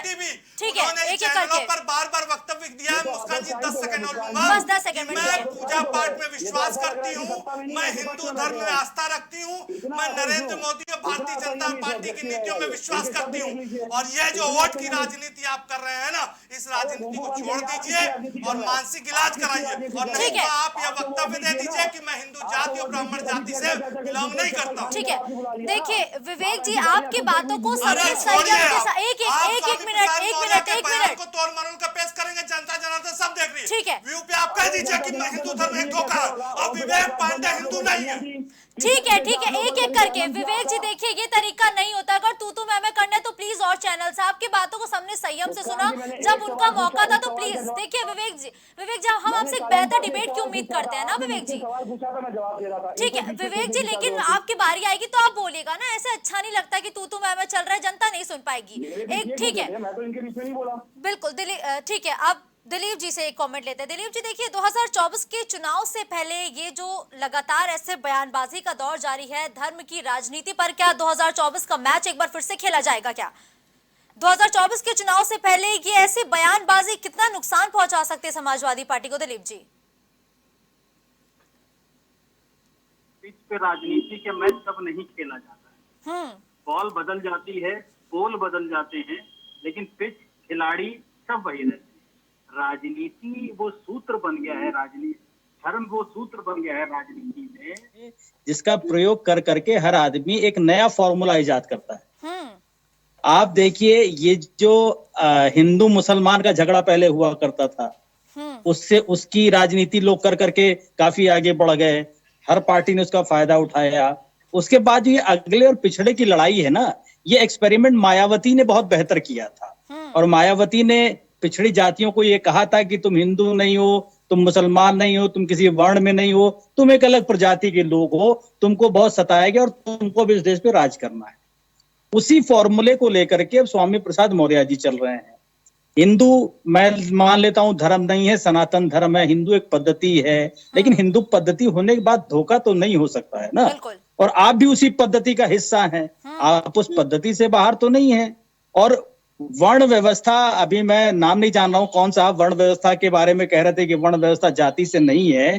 ठीक है, उन्होंने एक एक करके पर बार बार वक्तव्य दिया है। मुस्कान जी 10 सेकंड और लूंगा। बस 10 सेकंड। मैं पूजा पाठ में विश्वास करती हूँ, मैं हिंदू धर्म में आस्था रखती हूँ, मैं नरेंद्र मोदी और भारतीय जनता पार्टी की नीतियों में विश्वास करती हूँ। और ये जो वोट की राजनीति आप कर रहे हैं ना, इस राजनीति को छोड़ दीजिए और मानसिक इलाज कराइए। और नहीं तो आप यह वक्तव्य दे दीजिए कि मैं हिंदू जाति और ब्राह्मण जाति से बिलोंग नहीं करता। ठीक है, देखिए विवेक जी, आपकी बातों को समझे संयम के साथ एक मिनट को तोड़ मरोड़ कर पेश करेंगे, जनता जनार्दन सब देख रही है। ठीक है, व्यू पे आप कह दीजिए कि मैं हिंदू धर्म एक धोखा है और विवेक पांडे हिंदू नहीं है। ठीक है, ठीक है, एक एक करके। विवेक जी देखिए, ये तरीका नहीं होता। अगर तू मैं करना है तो प्लीज और चैनल से आपकी बातों को सबने संयम से सुना। जब उनका मौका था तो प्लीज देखिए विवेक जी, हम आपसे एक बेहतर डिबेट की उम्मीद करते हैं ना विवेक जी। ठीक है विवेक जी, लेकिन आपकी बारी आएगी तो आप बोलिएगा ना, ऐसे अच्छा नहीं लगता कि तू मैं चल रहा है, जनता नहीं सुन पाएगी। एक ठीक है, मैं तो इनके बीच में नहीं बोला। बिल्कुल ठीक है। अब दिलीप जी से एक कमेंट लेते हैं। दिलीप जी देखिए, 2024 के चुनाव से पहले ये जो लगातार ऐसे बयानबाजी का दौर जारी है धर्म की राजनीति पर, क्या 2024 का मैच एक बार फिर से खेला जाएगा? क्या 2024 के चुनाव से पहले ये ऐसी बयानबाजी कितना नुकसान पहुंचा सकते हैं समाजवादी पार्टी को? दिलीप जी, पिच पे राजनीति के मैच कब नहीं खेला जाता है। बॉल बदल जाती है, गोल बदल जाते हैं, लेकिन पिच, खिलाड़ी सब वही रहते हैं। राजनीति वो सूत्र बन गया है, राजनीति धर्म वो सूत्र बन गया है राजनीति में, जिसका प्रयोग कर करके हर आदमी एक नया फॉर्मूला इजाद करता है। आप देखिए, ये जो हिंदू मुसलमान का झगड़ा पहले हुआ करता था, उससे उसकी राजनीति लोग कर करके काफी आगे बढ़ गए, हर पार्टी ने उसका फायदा उठाया। उसके बाद ये अगले और पिछड़े की लड़ाई है ना, ये एक्सपेरिमेंट मायावती ने बहुत बेहतर किया था। और मायावती ने पिछड़ी जातियों को ये कहा था कि तुम हिंदू नहीं हो, तुम मुसलमान नहीं हो, तुम किसी वर्ण में नहीं हो, तुम एक अलग प्रजाति के लोग हो, तुमको बहुत सताया गया और तुमको भी इस देश पे राज करना है। उसी फॉर्मूले को लेकर के अब स्वामी प्रसाद मौर्य जी चल रहे हैं। हिंदू मैं मान लेता हूं धर्म नहीं है, सनातन धर्म है, हिंदू एक पद्धति है, लेकिन हिंदू पद्धति होने के बाद धोखा तो नहीं हो सकता है ना। और आप भी उसी पद्धति का हिस्सा हैं, आप उस पद्धति से बाहर तो नहीं है। और वर्ण व्यवस्था, अभी मैं नाम नहीं जान रहा हूं कौन सा, वर्ण व्यवस्था के बारे में कह रहे थे कि वर्ण व्यवस्था जाति से नहीं है,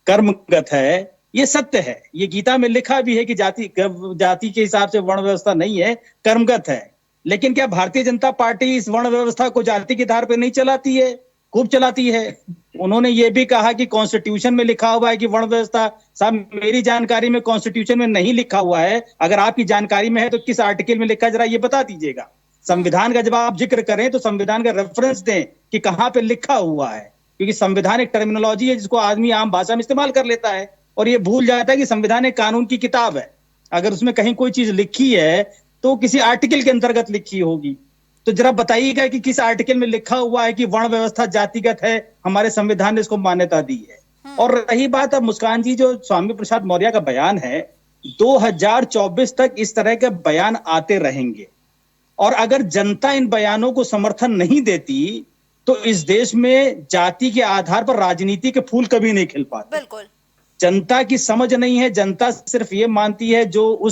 कर्मगत है। ये सत्य है, ये गीता में लिखा भी है कि जाति के हिसाब से वर्ण व्यवस्था नहीं है, कर्मगत है। लेकिन क्या भारतीय जनता पार्टी इस वर्ण व्यवस्था को जाति के आधार पर नहीं चलाती है? खूब चलाती है। उन्होंने ये भी कहा कि कॉन्स्टिट्यूशन में लिखा हुआ है कि वर्ण व्यवस्था, साहब मेरी जानकारी में कॉन्स्टिट्यूशन में नहीं लिखा हुआ है। अगर आपकी जानकारी में है तो किस आर्टिकल में लिखा, जरा ये बता दीजिएगा। संविधान का जब आप जिक्र करें तो संविधान का रेफरेंस दें कि कहां पे लिखा हुआ है, क्योंकि संविधान एक टर्मिनोलॉजी है जिसको आदमी आम भाषा में इस्तेमाल कर लेता है और ये भूल जाता है कि संविधान एक कानून की किताब है। अगर उसमें कहीं कोई चीज लिखी है तो किसी आर्टिकल के अंतर्गत लिखी होगी। तो जरा बताइएगा कि किस आर्टिकल में लिखा हुआ है कि वर्ण व्यवस्था जातिगत है, हमारे संविधान ने इसको मान्यता दी है। और रही बात अब मुस्कान जी, जो स्वामी प्रसाद मौर्य का बयान है, 2024 तक इस तरह के बयान आते रहेंगे। और अगर जनता इन बयानों को समर्थन नहीं देती तो इस देश में जाति के आधार पर राजनीति के फूल कभी नहीं खिल पाते। बिल्कुल। जनता की समझ नहीं है। जनता सिर्फ ये मानती है जो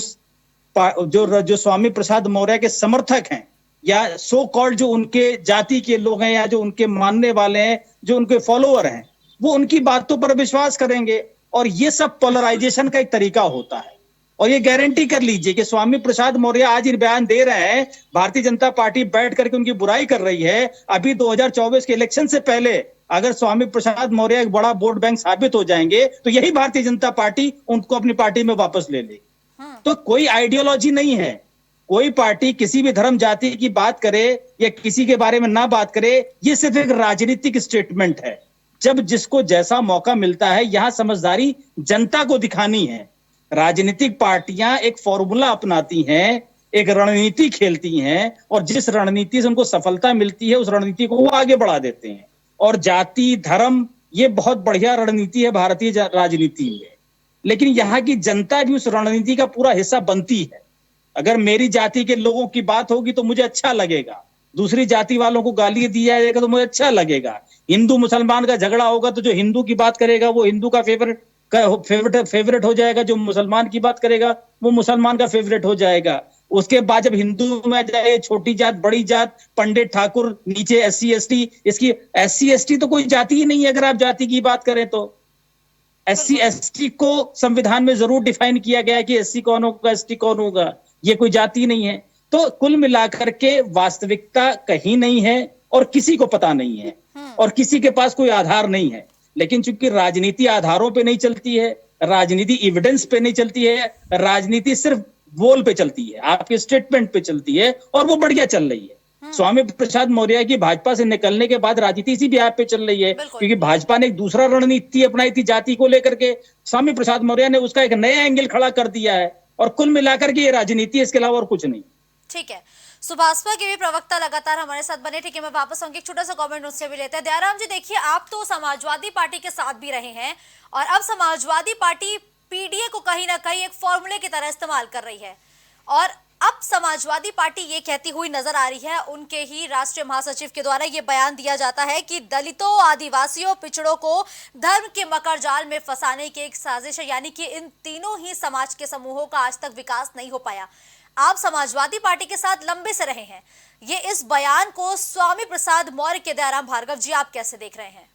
स्वामी प्रसाद मौर्य के समर्थक हैं या सो कॉल्ड जो उनके जाति के लोग हैं या जो उनके मानने वाले हैं, जो उनके फॉलोअर हैं, वो उनकी बातों पर विश्वास करेंगे। और ये सब पोलराइजेशन का एक तरीका होता है। और ये गारंटी कर लीजिए कि स्वामी प्रसाद मौर्य आज ये बयान दे रहे हैं, भारतीय जनता पार्टी बैठ करके उनकी बुराई कर रही है। अभी 2024 के इलेक्शन से पहले अगर स्वामी प्रसाद मौर्य एक बड़ा वोट बैंक साबित हो जाएंगे तो यही भारतीय जनता पार्टी उनको अपनी पार्टी में वापस ले लेगी। तो कोई आइडियोलॉजी नहीं है। कोई पार्टी किसी भी धर्म जाति की बात करे या किसी के बारे में ना बात करे, ये सिर्फ एक राजनीतिक स्टेटमेंट है। जब जिसको जैसा मौका मिलता है, यहां समझदारी जनता को दिखानी है। राजनीतिक पार्टियां एक फॉर्मूला अपनाती हैं, एक रणनीति खेलती हैं और जिस रणनीति से उनको सफलता मिलती है उस रणनीति को वो आगे बढ़ा देते हैं। और जाति धर्म ये बहुत बढ़िया रणनीति है भारतीय राजनीति में, लेकिन यहाँ की जनता भी उस रणनीति का पूरा हिस्सा बनती है। अगर मेरी जाति के लोगों की बात होगी तो मुझे अच्छा लगेगा, दूसरी जाति वालों को गाली दिया जाएगा तो मुझे अच्छा लगेगा। हिंदू मुसलमान का झगड़ा होगा तो जो हिंदू की बात करेगा वो हिंदू का फेवरेट हो जाएगा, जो मुसलमान की बात करेगा वो मुसलमान का फेवरेट हो जाएगा। उसके बाद जब हिंदू में जाए छोटी जात बड़ी जात, पंडित ठाकुर, नीचे SC ST, इसकी SC ST तो कोई जाति ही नहीं है। अगर आप जाति की बात करें तो SC ST को संविधान में जरूर डिफाइन किया गया है कि SC कौन होगा, ST कौन होगा, ये कोई जाति नहीं है। तो कुल मिलाकर के वास्तविकता कहीं नहीं है और किसी को पता नहीं है और किसी के पास कोई आधार नहीं है। लेकिन चूंकि राजनीति आधारों पे नहीं चलती है, राजनीति एविडेंस पे नहीं चलती है, राजनीति सिर्फ बोल पे चलती है, आपके स्टेटमेंट पे चलती है और वो बढ़िया चल रही है। स्वामी प्रसाद मौर्य की भाजपा से निकलने के बाद राजनीति इसी भी पे चल रही है, क्योंकि भाजपा ने एक दूसरा रणनीति अपनाई थी जाति को लेकर के। स्वामी प्रसाद मौर्य ने उसका एक नया एंगल खड़ा कर दिया है और कुल मिलाकर के ये राजनीति, इसके अलावा और कुछ नहीं। ठीक है, सुभाषपा के भी प्रवक्ता लगातार हमारे साथ बने। ठीक है, मैं वापस आऊंगी, एक छोटा सा कमेंट उससे भी लेते हैं। दयाराम जी, देखिए आप तो समाजवादी पार्टी के साथ भी रहे हैं और अब समाजवादी पार्टी PDA को कहीं ना कहीं एक फॉर्मूले की तरह इस्तेमाल कर रही है और अब समाजवादी पार्टी ये कहती हुई नजर आ रही है, उनके ही राष्ट्रीय महासचिव के द्वारा ये बयान दिया जाता है कि दलितों, आदिवासियों, पिछड़ों को धर्म के मकर जाल में फंसाने की एक साजिश है, यानी कि इन तीनों ही समाज के समूहों का आज तक विकास नहीं हो पाया। आप समाजवादी पार्टी के साथ लंबे से रहे हैं, ये इस बयान को स्वामी प्रसाद मौर्य के दयाराम भार्गव जी आप कैसे देख रहे हैं?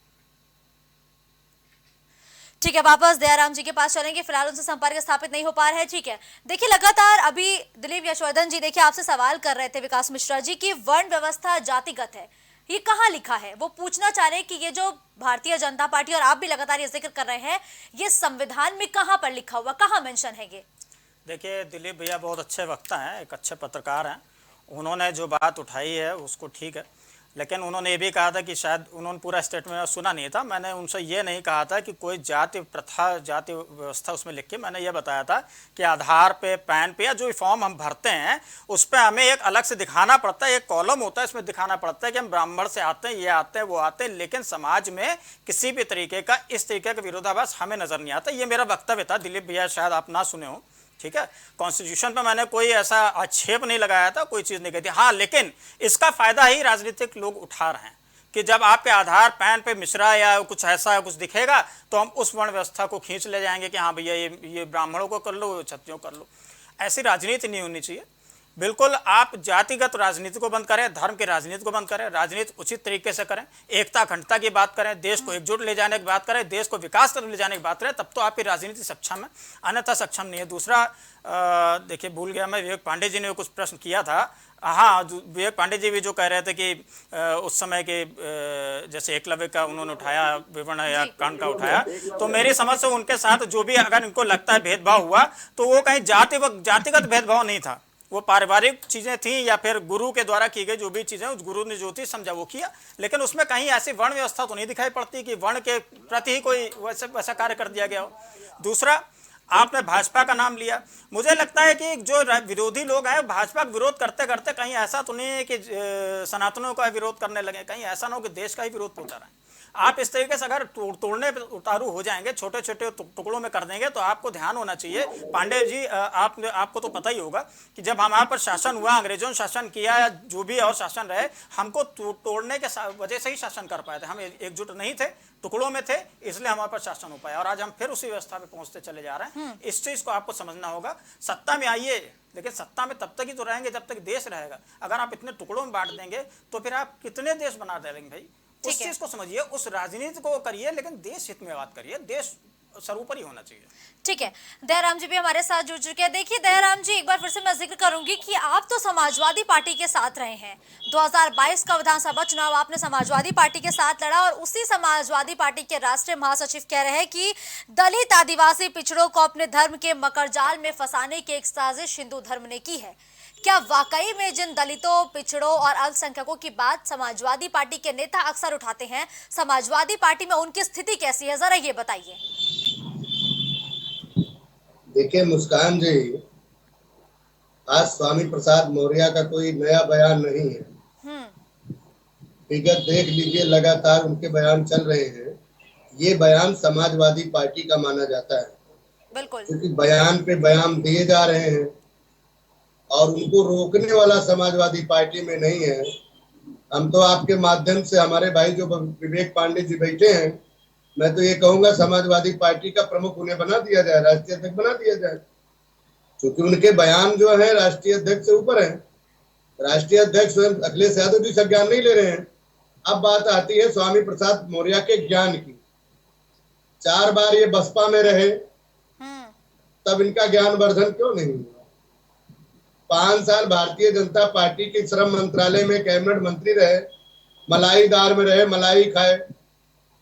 ठीक है, वापस दयाराम जी के पास चलेंगे, फिलहाल उनसे संपर्क स्थापित नहीं हो पा रहा है। ठीक है, देखिए लगातार अभी दिलीप यशवर्धन जी देखिए आपसे सवाल कर रहे थे विकास मिश्रा जी की वर्ण व्यवस्था जातिगत है, ये कहाँ लिखा है? वो पूछना चाह रहे हैं कि ये जो भारतीय जनता पार्टी और आप भी लगातार ये जिक्र कर रहे हैं, ये संविधान में कहाँ पर लिखा हुआ, कहाँ मेंशन है ये? देखिए, दिलीप भैया बहुत अच्छे वक्ता हैं, एक अच्छे पत्रकार हैं। उन्होंने जो बात उठाई है उसको ठीक है, लेकिन उन्होंने ये भी कहा था कि शायद उन्होंने पूरा स्टेटमेंट सुना नहीं था। मैंने उनसे ये नहीं कहा था कि कोई जाति प्रथा, जाति व्यवस्था उसमें लिख के, मैंने ये बताया था कि आधार पे, पैन पे या जो फॉर्म हम भरते हैं उस पर हमें एक अलग से दिखाना पड़ता है, एक कॉलम होता है, इसमें दिखाना पड़ता है कि हम ब्राह्मण से आते हैं, ये आते हैं, वो आते हैं, लेकिन समाज में किसी भी तरीके का इस तरीके का विरोधाभास हमें नजर नहीं आता। ये मेरा वक्तव्य था। दिलीप भैया शायद आप ना सुने हो, ठीक है। कॉन्स्टिट्यूशन पर मैंने कोई ऐसा आक्षेप नहीं लगाया था, कोई चीज़ नहीं कहती। हाँ, लेकिन इसका फायदा ही राजनीतिक लोग उठा रहे हैं कि जब आपके आधार पैन पे मिश्रा या कुछ ऐसा कुछ दिखेगा तो हम उस वर्ण व्यवस्था को खींच ले जाएंगे कि हाँ भैया ये ब्राह्मणों को कर लो, क्षत्रियों को कर लो। ऐसी राजनीति नहीं होनी चाहिए। बिल्कुल आप जातिगत राजनीति को बंद करें, धर्म की राजनीति को बंद करें, राजनीति उचित तरीके से करें, एकता अखंडता की बात करें, देश को एकजुट ले जाने की बात करें, देश को विकास तरफ ले जाने की बात करें, तब तो आपकी राजनीति सक्षम है, अन्यथा सक्षम नहीं है। दूसरा देखिए, भूल गया मैं, विवेक पांडे जी ने कुछ प्रश्न किया था। हाँ, विवेक पांडे जी भी जो कह रहे थे कि उस समय के जैसे एकलव्य का उन्होंने उठाया, विवरण या कांड का उठाया, तो मेरी समझ से उनके साथ जो भी अगर इनको लगता है भेदभाव हुआ तो वो कहीं जातिगत भेदभाव नहीं था, वो पारिवारिक चीज़ें थी या फिर गुरु के द्वारा की गई जो भी चीज़ें, उस गुरु ने जो थी समझा वो किया, लेकिन उसमें कहीं ऐसी वर्ण व्यवस्था तो नहीं दिखाई पड़ती कि वर्ण के प्रति ही कोई वैसा कार्य कर दिया गया हो। दूसरा, आपने भाजपा का नाम लिया। मुझे लगता है कि जो विरोधी लोग हैं भाजपा का विरोध करते करते कहीं ऐसा तो नहीं है कि सनातनों का विरोध करने लगे, कहीं ऐसा ना हो कि देश का ही विरोध पहुंचा रहे हैं। आप इस तरीके से अगर तोड़ने पे उतारू हो जाएंगे, छोटे छोटे टुकड़ों में कर देंगे, तो आपको ध्यान होना चाहिए पांडे जी, आपको तो पता ही होगा कि जब हमारे पर शासन हुआ, अंग्रेजों ने शासन किया या जो भी और शासन रहे, हमको तोड़ने के वजह से ही शासन कर पाए थे। हम एकजुट नहीं थे, टुकड़ों में थे, इसलिए हमारे पर शासन हो पाया और आज हम फिर उसी व्यवस्था पे पहुंचते चले जा रहे हैं। इस चीज को आपको समझना होगा। सत्ता में आइए, लेकिन सत्ता में तब तक ही तो रहेंगे जब तक देश रहेगा। अगर आप इतने टुकड़ों में बांट देंगे तो फिर आप कितने देश बना देंगे भाई? उस चीज को समझिए, उस राजनीति को करिए, लेकिन देश हित में बात करिए, देश सर्वोपरि होना चाहिए। ठीक है, दयाराम जी भी हमारे साथ जुड़ चुके हैं। देखिए दयाराम जी, एक बार फिर से मैं जिक्र करूंगी कि आप तो समाजवादी पार्टी के साथ रहे हैं। 2022 का विधानसभा चुनाव आपने समाजवादी पार्टी के साथ लड़ा और उसी समाजवादी पार्टी के राष्ट्रीय महासचिव कह रहे हैं कि दलित आदिवासी पिछड़ों को अपने धर्म के मकड़जाल में फंसाने की एक साजिश हिंदू धर्म ने की है। क्या वाकई में जिन दलितों, पिछड़ों और अल्पसंख्यकों की बात समाजवादी पार्टी के नेता अक्सर उठाते हैं, समाजवादी पार्टी में उनकी स्थिति कैसी है, जरा ये बताइए। देखिए मुस्कान जी, आज स्वामी प्रसाद मौर्य का कोई नया बयान नहीं है। विगत देख लीजिए, लगातार उनके बयान चल रहे हैं। ये बयान समाजवादी पार्टी का माना जाता है, बिल्कुल, क्योंकि बयान पे बयान दिए जा रहे हैं और उनको रोकने वाला समाजवादी पार्टी में नहीं है। हम तो आपके माध्यम से, हमारे भाई जो विवेक पांडे जी बैठे हैं, मैं तो ये कहूंगा समाजवादी पार्टी का प्रमुख उन्हें बना दिया जाए, राष्ट्रीय अध्यक्ष बना दिया जाए, क्योंकि उनके बयान जो है राष्ट्रीय अध्यक्ष से ऊपर है। राष्ट्रीय अध्यक्ष स्वयं अखिलेश यादव जी संज्ञान नहीं ले रहे हैं। अब बात आती है स्वामी प्रसाद मौर्य के ज्ञान की। 4 बार ये बसपा में रहे, तब इनका ज्ञान वर्धन क्यों नहीं हुआ? 5 साल भारतीय जनता पार्टी के श्रम मंत्रालय में कैबिनेट मंत्री रहे, मलाईदार में रहे, मलाई खाए।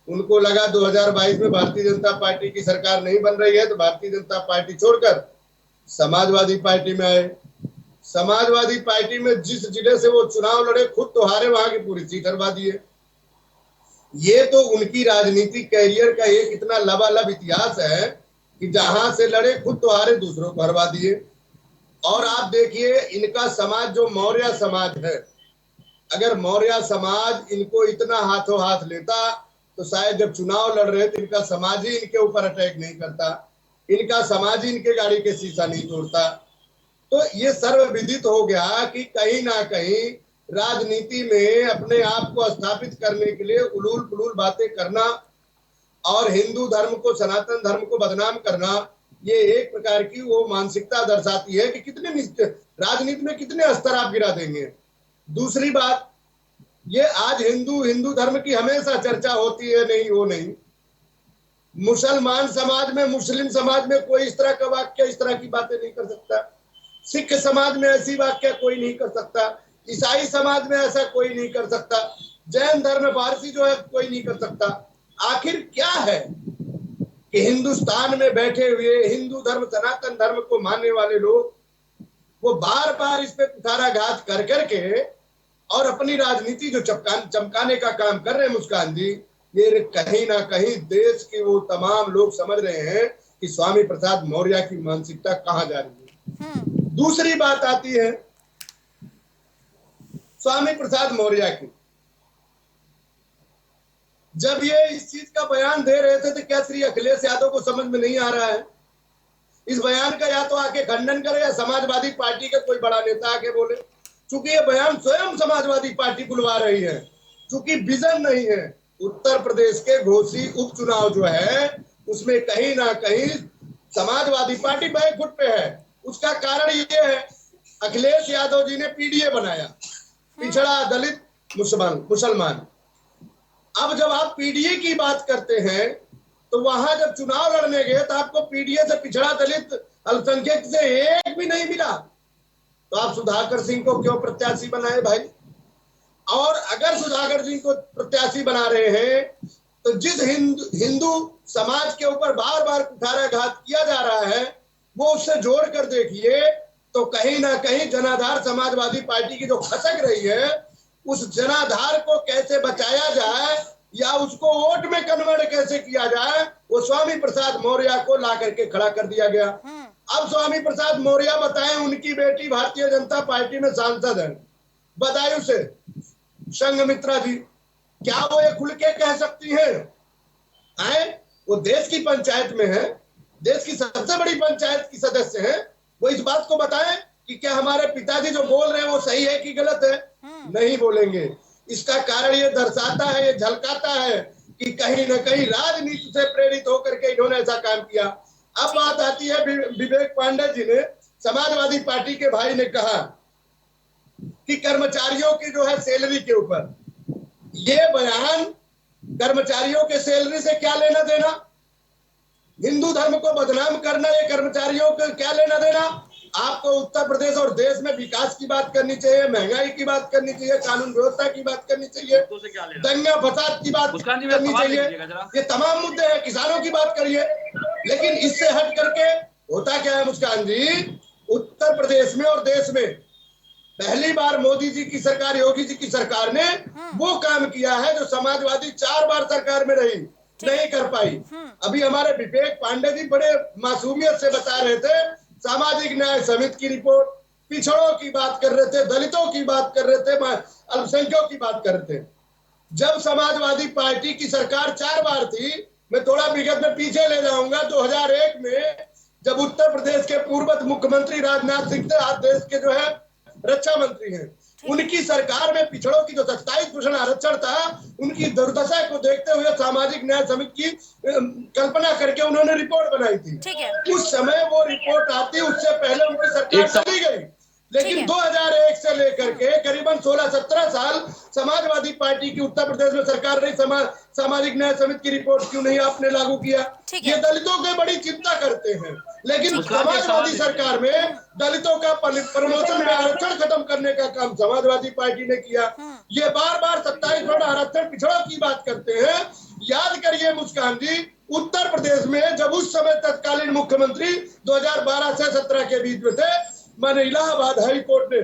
उनको लगा 2022 में भारतीय जनता पार्टी की सरकार नहीं बन रही है, तो भारतीय जनता पार्टी छोड़कर समाजवादी पार्टी में आए। समाजवादी पार्टी में जिस जिले से वो चुनाव लड़े, खुद तो हारे, वहां की पूरी सीट हरवा दिए। ये तो उनकी राजनीतिक कैरियर का एक इतना लबालब इतिहास है कि जहां से लड़े, खुद तो हारे, दूसरों को हरवा दिए। और आप देखिए, इनका समाज जो मौर्य समाज है, अगर मौर्य समाज इनको इतना हाथों हाथ लेता तो शायद जब चुनाव लड़ रहे थे इनका समाज ही इनके ऊपर अटैक नहीं करता, इनका समाज ही इनके गाड़ी के शीशा नहीं तोड़ता। तो ये सर्वविदित हो गया कि कहीं ना कहीं राजनीति में अपने आप को स्थापित करने के लिए उलूल पुलूल बातें करना और हिंदू धर्म को, सनातन धर्म को बदनाम करना, ये एक प्रकार की वो मानसिकता दर्शाती है कि कितने राजनीति में कितने स्तर आप गिरा देंगे। दूसरी बात, ये आज हिंदू धर्म की हमेशा चर्चा होती है, नहीं वो नहीं। मुसलमान समाज में, मुस्लिम समाज में कोई इस तरह का वाक्य, इस तरह की बातें नहीं कर सकता। सिख समाज में ऐसी वाक्य कोई नहीं कर सकता। ईसाई समाज में ऐसा कोई नहीं कर सकता। जैन धर्म, पारसी जो है, कोई नहीं कर सकता। आखिर क्या है कि हिंदुस्तान में बैठे हुए हिंदू धर्म, सनातन धर्म को मानने वाले लोग वो बार बार इस पे कुठाराघात कर करके और अपनी राजनीति जो चमकाने का काम कर रहे हैं मुस्कान जी, ये कहीं ना कहीं देश के वो तमाम लोग समझ रहे हैं कि स्वामी प्रसाद मौर्य की मानसिकता कहाँ जा रही है। दूसरी बात आती है स्वामी प्रसाद मौर्य की। जब ये इस चीज का बयान दे रहे थे तो क्या श्री अखिलेश यादव को समझ में नहीं आ रहा है? इस बयान का या तो आके खंडन करे या समाजवादी पार्टी का कोई बड़ा नेता आके बोले। चूंकि ये बयान स्वयं समाजवादी पार्टी बुलवा रही है, चूंकि विजन नहीं है। उत्तर प्रदेश के घोसी उपचुनाव जो है उसमें कहीं ना कहीं समाजवादी पार्टी बैकफुट पे है। उसका कारण ये है, अखिलेश यादव जी ने पीडीए बनाया, पिछड़ा दलित मुसलमान। अब जब आप पीडीए की बात करते हैं तो वहां जब चुनाव लड़ने गए तो आपको पीडीए से पिछड़ा दलित अल्पसंख्यक से एक भी नहीं मिला, तो आप सुधाकर सिंह को क्यों प्रत्याशी बनाए भाई? और अगर सुधाकर सिंह को प्रत्याशी बना रहे हैं तो जिस हिंदू समाज के ऊपर बार बार कुठाराघात किया जा रहा है वो उससे जोड़ कर देखिए तो कहीं ना कहीं जनाधार समाजवादी पार्टी की जो खसक रही है, उस जनाधार को कैसे बचाया जाए या उसको वोट में कन्वर्ट कैसे किया जाए, वो स्वामी प्रसाद मौर्य को ला करके खड़ा कर दिया गया। अब स्वामी प्रसाद मौर्य बताएं, उनकी बेटी भारतीय जनता पार्टी में सांसद है, बदायूं से संघमित्रा जी, क्या वो ये खुल के कह सकती हैं? आए, वो देश की पंचायत में है, देश की सबसे बड़ी पंचायत की सदस्य है, वो इस बात को बताएं कि क्या हमारे पिताजी जो बोल रहे हैं वो सही है कि गलत है? नहीं बोलेंगे। इसका कारण ये दर्शाता है, ये झलकाता है कि कहीं न कहीं राजनीति से प्रेरित होकर के इन्होंने ऐसा काम किया। अब बात आती है, विवेक पांडे जी ने, समाजवादी पार्टी के भाई ने कहा कि कर्मचारियों की जो है सैलरी के ऊपर, ये बयान कर्मचारियों के सैलरी से क्या लेना देना? हिंदू धर्म को बदनाम करना, ये कर्मचारियों को क्या लेना देना? आपको उत्तर प्रदेश और देश में विकास की बात करनी चाहिए, महंगाई की बात करनी चाहिए, कानून व्यवस्था की बात करनी चाहिए, दंगा फसाद की बात करनी चाहिए, ये तमाम मुद्दे हैं। किसानों की बात करिए, लेकिन इससे हट करके होता क्या है मुस्कान जी? उत्तर प्रदेश में और देश में पहली बार मोदी जी की सरकार, योगी जी की सरकार ने वो काम किया है जो समाजवादी 4 बार सरकार में रही नहीं कर पाई। अभी हमारे विवेक पांडे जी बड़े मासूमियत से बता रहे थे, सामाजिक न्याय समिति की रिपोर्ट, पिछड़ों की बात कर रहे थे, दलितों की बात कर रहे थे, अल्पसंख्यकों की बात कर रहे थे। जब समाजवादी पार्टी की सरकार 4 बार थी, मैं थोड़ा विगत में पीछे ले जाऊंगा, 2001 में जब उत्तर प्रदेश के पूर्व मुख्यमंत्री राजनाथ सिंह थे, आज देश के जो है रक्षा मंत्री हैं, उनकी सरकार में पिछड़ों की जो 27% आरक्षण था, उनकी दुर्दशा को देखते हुए सामाजिक न्याय समिति की कल्पना करके उन्होंने रिपोर्ट बनाई थी। उस समय वो रिपोर्ट आती, उससे पहले उनकी सरकार चली गई, लेकिन 2001 से लेकर के करीबन 16-17 साल समाजवादी पार्टी की उत्तर प्रदेश में सरकार रही। सामाजिक न्याय समिति की रिपोर्ट क्यों नहीं आपने लागू किया? ये दलितों की बड़ी चिंता करते हैं, लेकिन समाजवादी सरकार में दलितों का प्रमोशन में आरक्षण खत्म करने का काम समाजवादी पार्टी ने किया। ये बार 27% आरक्षण पिछड़ों की बात करते हैं। याद करिए मुस्कान जी, उत्तर प्रदेश में जब उस समय तत्कालीन मुख्यमंत्री 2012 से 17 के बीच में थे, माने इलाहाबाद हाई कोर्ट ने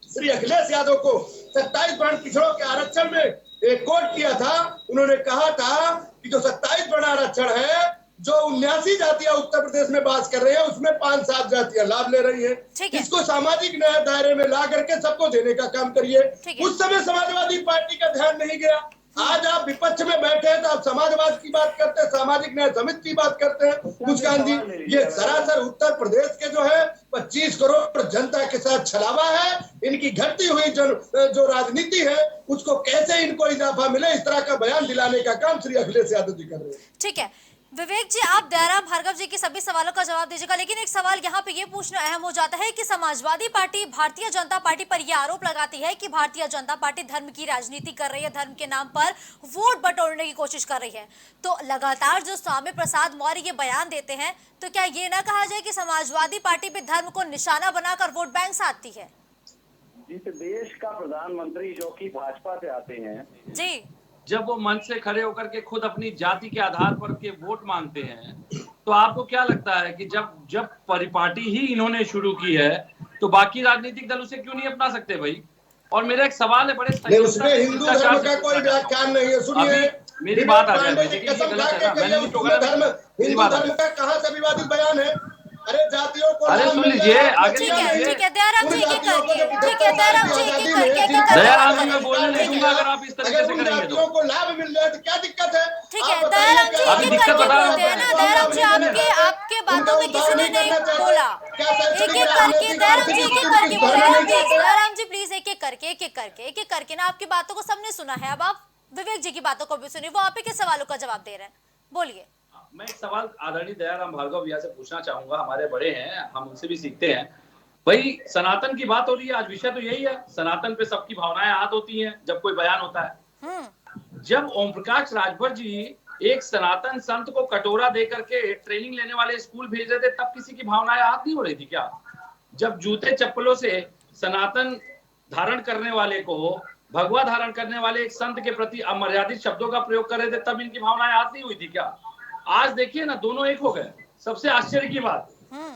श्री अखिलेश यादव को 27% पिछड़ों के आरक्षण में एक कोर्ट किया था। उन्होंने कहा था कि जो 27% आरक्षण है, जो 79 जातियां उत्तर प्रदेश में बात कर रहे हैं, उसमें 5-7 जातियां लाभ ले रही हैं। इसको सामाजिक न्याय दायरे में ला करके सबको देने का काम करिए। उस समय समाजवादी पार्टी का ध्यान नहीं गया। आज आप विपक्ष में बैठे हैं तो आप समाजवाद की बात करते हैं, सामाजिक न्याय समिति की बात करते हैं। मुस्कान जी, ये सरासर उत्तर प्रदेश के जो है 25 करोड़ जनता के साथ छलावा है। इनकी घटती हुई जो राजनीति है, उसको कैसे इनको इजाफा मिले, इस तरह का बयान दिलाने का काम श्री अखिलेश यादव जी कर रहे हैं। ठीक है विवेक जी, आप दयाराम भार्गव जी के सभी सवालों का जवाब दीजिएगा, लेकिन एक सवाल यहाँ पे ये पूछना अहम हो जाता है कि समाजवादी पार्टी भारतीय जनता पार्टी पर यह आरोप लगाती है कि भारतीय जनता पार्टी धर्म की राजनीति कर रही है, धर्म के नाम पर वोट बटोरने की कोशिश कर रही है। तो लगातार जो स्वामी प्रसाद मौर्य ये बयान देते हैं, तो क्या ये ना कहा जाए कि समाजवादी पार्टी भी धर्म को निशाना बनाकर वोट बैंक साधती है? जिस देश का प्रधानमंत्री जो कि भाजपा से आते हैं जी, जब वो मंच से खड़े होकर के खुद अपनी जाति के आधार पर के वोट मांगते हैं, तो आपको क्या लगता है कि जब परिपाटी ही इन्होंने शुरू की है, तो बाकी राजनीतिक दल उसे क्यों नहीं अपना सकते भाई? और मेरा एक सवाल है, बड़े उसमें हिंदू धर्म का कोई व्याख्यान नहीं है। सुनिए, मेरी बात आ जाए, हिंदू धर्म का कहाँ से विवादित बयान है? अरे जातियों को, अरे सुन लीजिए आगे, ठीक है दयाराम जी एक करके, ठीक है दयाराम जी एक करके, दयाराम जी मैं बोलने नहीं दूंगा अगर आप इस तरीके से करेंगे तो। जातियों को लाभ मिल जाए तो क्या दिक्कत है? ठीक है दयाराम जी एक करके बोलते हैं ना। दयाराम जी आपके बातों में किसी ने नहीं बोला, एक एक करके दयाराम जी एक एक करके बोल रहे हैं। दयाराम जी प्लीज एक एक करके ना, आपकी बातों को सबने सुना है, अब आप विवेक जी की बातों को भी सुनिए, वो आप ही के सवालों का जवाब दे रहे हैं, बोलिए। मैं एक सवाल आदरणीय दयाराम भार्गव भैया से पूछना चाहूंगा, हमारे बड़े हैं, हम उनसे भी सीखते हैं। भाई सनातन की बात हो रही है, आज विषय तो यही है, सनातन पे सबकी भावनाएं आहत होती हैं जब कोई बयान होता है। जब ओम प्रकाश राजभर जी एक सनातन संत को कटोरा दे करके ट्रेनिंग लेने वाले स्कूल भेज रहे थे, तब किसी की भावनाएं आहत नहीं हो रही थी क्या? जब जूते चप्पलों से सनातन धारण करने वाले को, भगवा धारण करने वाले एक संत के प्रति अमर्यादित शब्दों का प्रयोग कर रहे थे, तब इनकी भावनाएं आहत नहीं हुई थी क्या? आज देखिए ना, दोनों एक हो गए। सबसे आश्चर्य की बात,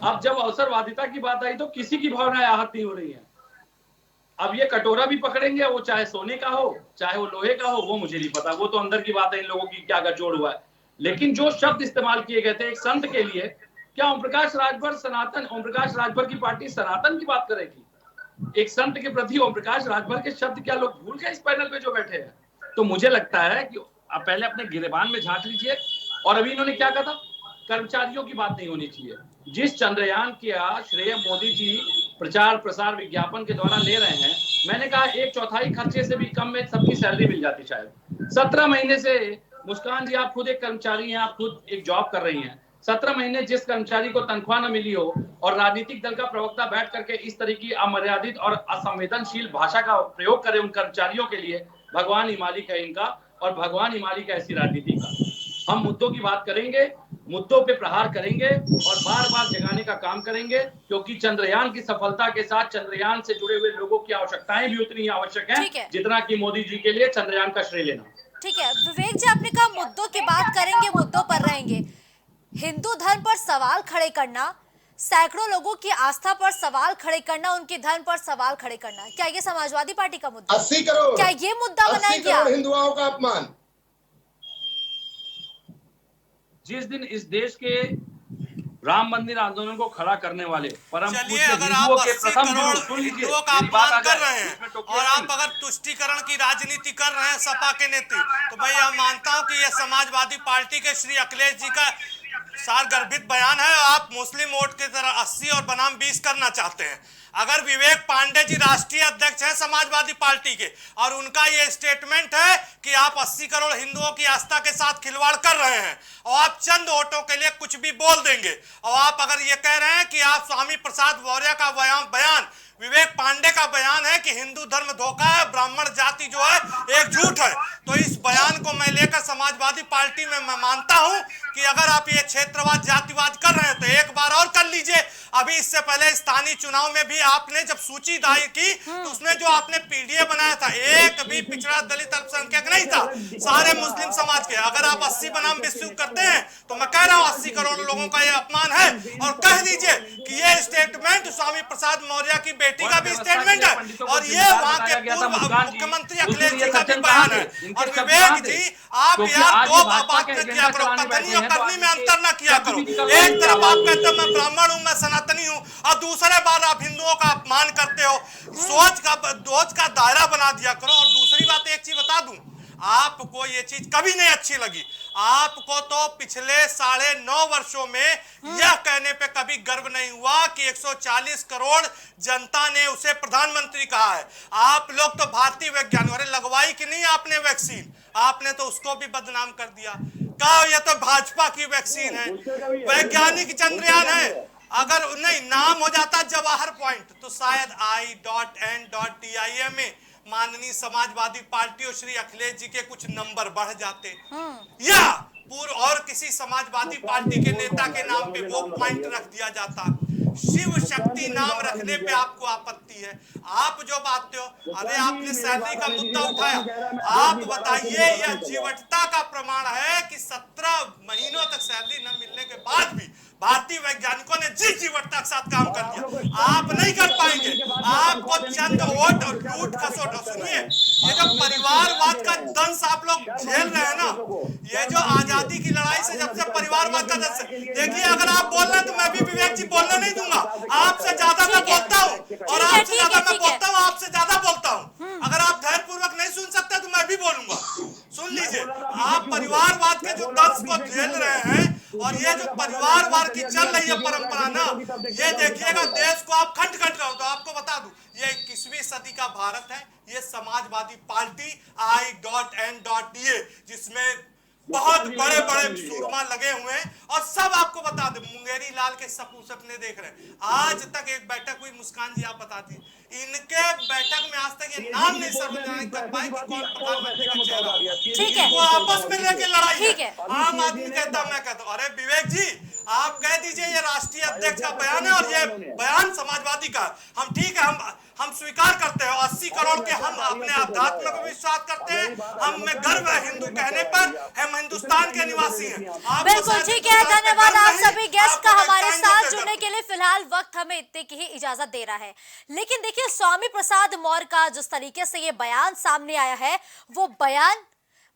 अब जब अवसरवादिता की बात आई तो किसी की भावनाएं आहत नहीं हो रही हैं। अब ये कटोरा भी पकड़ेंगे, वो चाहे सोने का हो चाहे वो लोहे का हो, वो मुझे नहीं पता, वो तो अंदर की बात है, इन लोगों की क्या गठजोड़ हुआ है। लेकिन जो शब्द इस्तेमाल किए गए थे एक संत के लिए, क्या ओम प्रकाश राजभर की पार्टी सनातन की बात करेगी? एक संत के प्रति ओम प्रकाश राजभर के शब्द क्या लोग भूल गए इस पैनल पे जो बैठे हैं? तो मुझे लगता है कि आप पहले अपने गिरेबान में झांक लीजिए। और अभी इन्होंने क्या कहा था, कर्मचारियों की बात नहीं होनी चाहिए। जिस चंद्रयान की श्रेय मोदी जी प्रचार प्रसार विज्ञापन के द्वारा ले रहे हैं, मैंने कहा 1/4 खर्चे से भी कम में सबकी सैलरी मिल जाती। शायद 17 महीने से, मुस्कान जी आप खुद एक कर्मचारी हैं, आप खुद एक जॉब कर रही हैं, 17 महीने जिस कर्मचारी को तनख्वाह न मिली हो और राजनीतिक दल का प्रवक्ता बैठ करके इस तरह की अमर्यादित और असंवेदनशील भाषा का प्रयोग करे उन कर्मचारियों के लिए, भगवान ही मालिक है इनका और भगवान ही मालिक है ऐसी राजनीति का। हम मुद्दों की बात करेंगे, मुद्दों पे प्रहार करेंगे और बार बार जगाने का काम करेंगे, क्योंकि चंद्रयान की सफलता के साथ चंद्रयान से जुड़े हुए लोगों की आवश्यकताएं भी उतनी ही आवश्यक है जितना कि मोदी जी के लिए चंद्रयान का श्रेय लेना। ठीक है विवेक जी, आपने कहा मुद्दों की बात करेंगे, मुद्दों पर रहेंगे। हिंदू धर्म पर सवाल खड़े करना, सैकड़ों लोगों की आस्था पर सवाल खड़े करना, उनके धर्म पर सवाल खड़े करना, क्या ये समाजवादी पार्टी का मुद्दा? 80 करोड़, क्या ये मुद्दा बनाएंगे? 80 करोड़ हिंदुओं का अपमान। जिस दिन इस देश के राम मंदिर आंदोलन को खड़ा करने वाले परम चलिए, अगर आप 80 करोड़ हिंदुओं का अपमान कर रहे हैं और आप अगर तुष्टीकरण की राजनीति कर रहे हैं सपा के नेता, तो मैं यह मानता हूं कि यह समाजवादी पार्टी के श्री अखिलेश जी का सारगर्भित बयान है। आप मुस्लिम वोट की तरह 80 और बनाम 20 करना चाहते हैं। अगर विवेक पांडे जी राष्ट्रीय अध्यक्ष हैं समाजवादी पार्टी के और उनका ये स्टेटमेंट है कि आप 80 करोड़ हिंदुओं की आस्था के साथ खिलवाड़ कर रहे हैं और आप चंद वोटों के लिए कुछ भी बोल देंगे, और आप अगर ये कह रहे हैं कि आप स्वामी प्रसाद मौर्य का बयान विवेक पांडे का बयान है कि हिंदू धर्म धोखा है, ब्राह्मण जाति जो है एक झूठ है, तो इस बयान को मैं लेकर समाजवादी पार्टी में मैं मानता हूं कि अगर आप ये क्षेत्रवाद जातिवाद कर रहे हैं तो एक बार और कर लीजिए। अभी इससे पहले स्थानीय चुनाव में भी आपने जब सूची दायर की तो उसमें जो आपने पीडीए बनाया था, एक भी पिछड़ा दलित अल्पसंख्यक नहीं था, सारे मुस्लिम समाज के। अगर आप 80 बनाम 20 करते हैं तो मैं कह रहा हूं 80 करोड़ लोगों का ये अपमान है। और कह दीजिए कि ये स्टेटमेंट स्वामी प्रसाद मौर्य की बेटी का भी स्टेटमेंट है और ये वहां के पूर्व मुख्यमंत्री अखिलेश जी का भी बयान है। और विवेक जी, आप यार दो बात किया करो, कथनी और करनी में अंतर ना किया करो। एक तरफ आप कहते हो मैं ब्राह्मण हूं, मैं सनातनी हूं, और दूसरे बार आप हिंदुओं का अपमान करते हो। सोच का दायरा बना दिया करो। और दूसरी बात एक चीज बता दूं, आपको ये चीज कभी नहीं अच्छी लगी। आपको तो पिछले 9.5 वर्षों में यह कहने पे कभी गर्व नहीं हुआ कि 140 करोड़ जनता ने उसे प्रधानमंत्री कहा है। आप लोग तो भारतीय वैज्ञानिक, अरे लगवाई कि नहीं आपने वैक्सीन, आपने तो उसको भी बदनाम कर दिया, कहा यह तो भाजपा की वैक्सीन है, वैज्ञानिक चंद्रयान है। अगर नहीं नाम हो जाता जवाहर पॉइंट तो शायद I.N.DIA में माननीय समाजवादी पार्टी और श्री अखिलेश जी के कुछ नंबर बढ़ जाते, या पूर्व और किसी समाजवादी पार्टी के नेता के नाम पे वो पॉइंट रख दिया जाता। शिव शक्ति नाम रखने पे आपको आपत्ति है। आप जो बात हो, अरे आपने सैलरी का मुद्दा उठाया, आप बताइए यह जीवटता का प्रमाण है कि 17 महीनों तक सैलरी न मिलने के बाद भी भारतीय वैज्ञानिकों ने जिस जीवटता के साथ काम कर दिया, आप नहीं कर पाएंगे। आपको चंद वोट और लूट खसोट। सुनिए, ये जो परिवारवाद का दंश आप लोग झेल रहे हैं ना, ये जो आजादी की लड़ाई से जब से परिवारवाद का दंश, देखिए अगर आप बोल रहे हैं तो मैं भी विवेक जी बोलने नहीं दूंगा। आपसे ज्यादा मैं बोलता हूँ और आपसे ज्यादा मैं बोलता हूँ, आपसे ज्यादा बोलता हूँ। अगर आप धैर्यपूर्वक नहीं सुन सकते तो मैं भी बोलूंगा। सुन लीजिए, आप परिवारवाद के जो दंश को झेल रहे हैं और ये जो परिवारवाद की चल रही है परंपरा ना, ये देखिएगा देश को आप खंड खंड कर दो। आपको बता दूं, ये 21वीं सदी का भारत है। ये समाजवादी पार्टी I.N.DIA जिसमें बहुत बड़े बड़े सूरमा लगे हुए हैं, और सब आपको बता दे मुंगेरी लाल के सपने देख रहे हैं। आज तक एक बैठक हुई, मुस्कान जी आप बताती, इनके बैठक में आज तक ये नाम नहीं सार्वजनिक कर पाए कि कौन प्रधानमंत्री का चेहरा। ठीक है, वो आपस में लेके लड़ाई है। आम आदमी कहता, मैं कहता हूँ अरे विवेक जी आप कह दीजिए ये राष्ट्रीय अध्यक्ष का बयान है और ये बयान समाजवादी का। हम ठीक है, हम स्वीकार करते हैं 80 करोड़ के हम अपने अध्यात्म को विश्वास करते हैं, हम में गर्व है हिंदू कहने पर, हम हिंदुस्तान के निवासी हैं। बिल्कुल ठीक है, धन्यवाद आप सभी गेस्ट का हमारे साथ जुड़ने के लिए। फिलहाल वक्त हमें इतने की ही इजाजत दे रहा है, लेकिन देखिए स्वामी प्रसाद मौर्य का जिस तरीके से ये बयान सामने आया है, वो बयान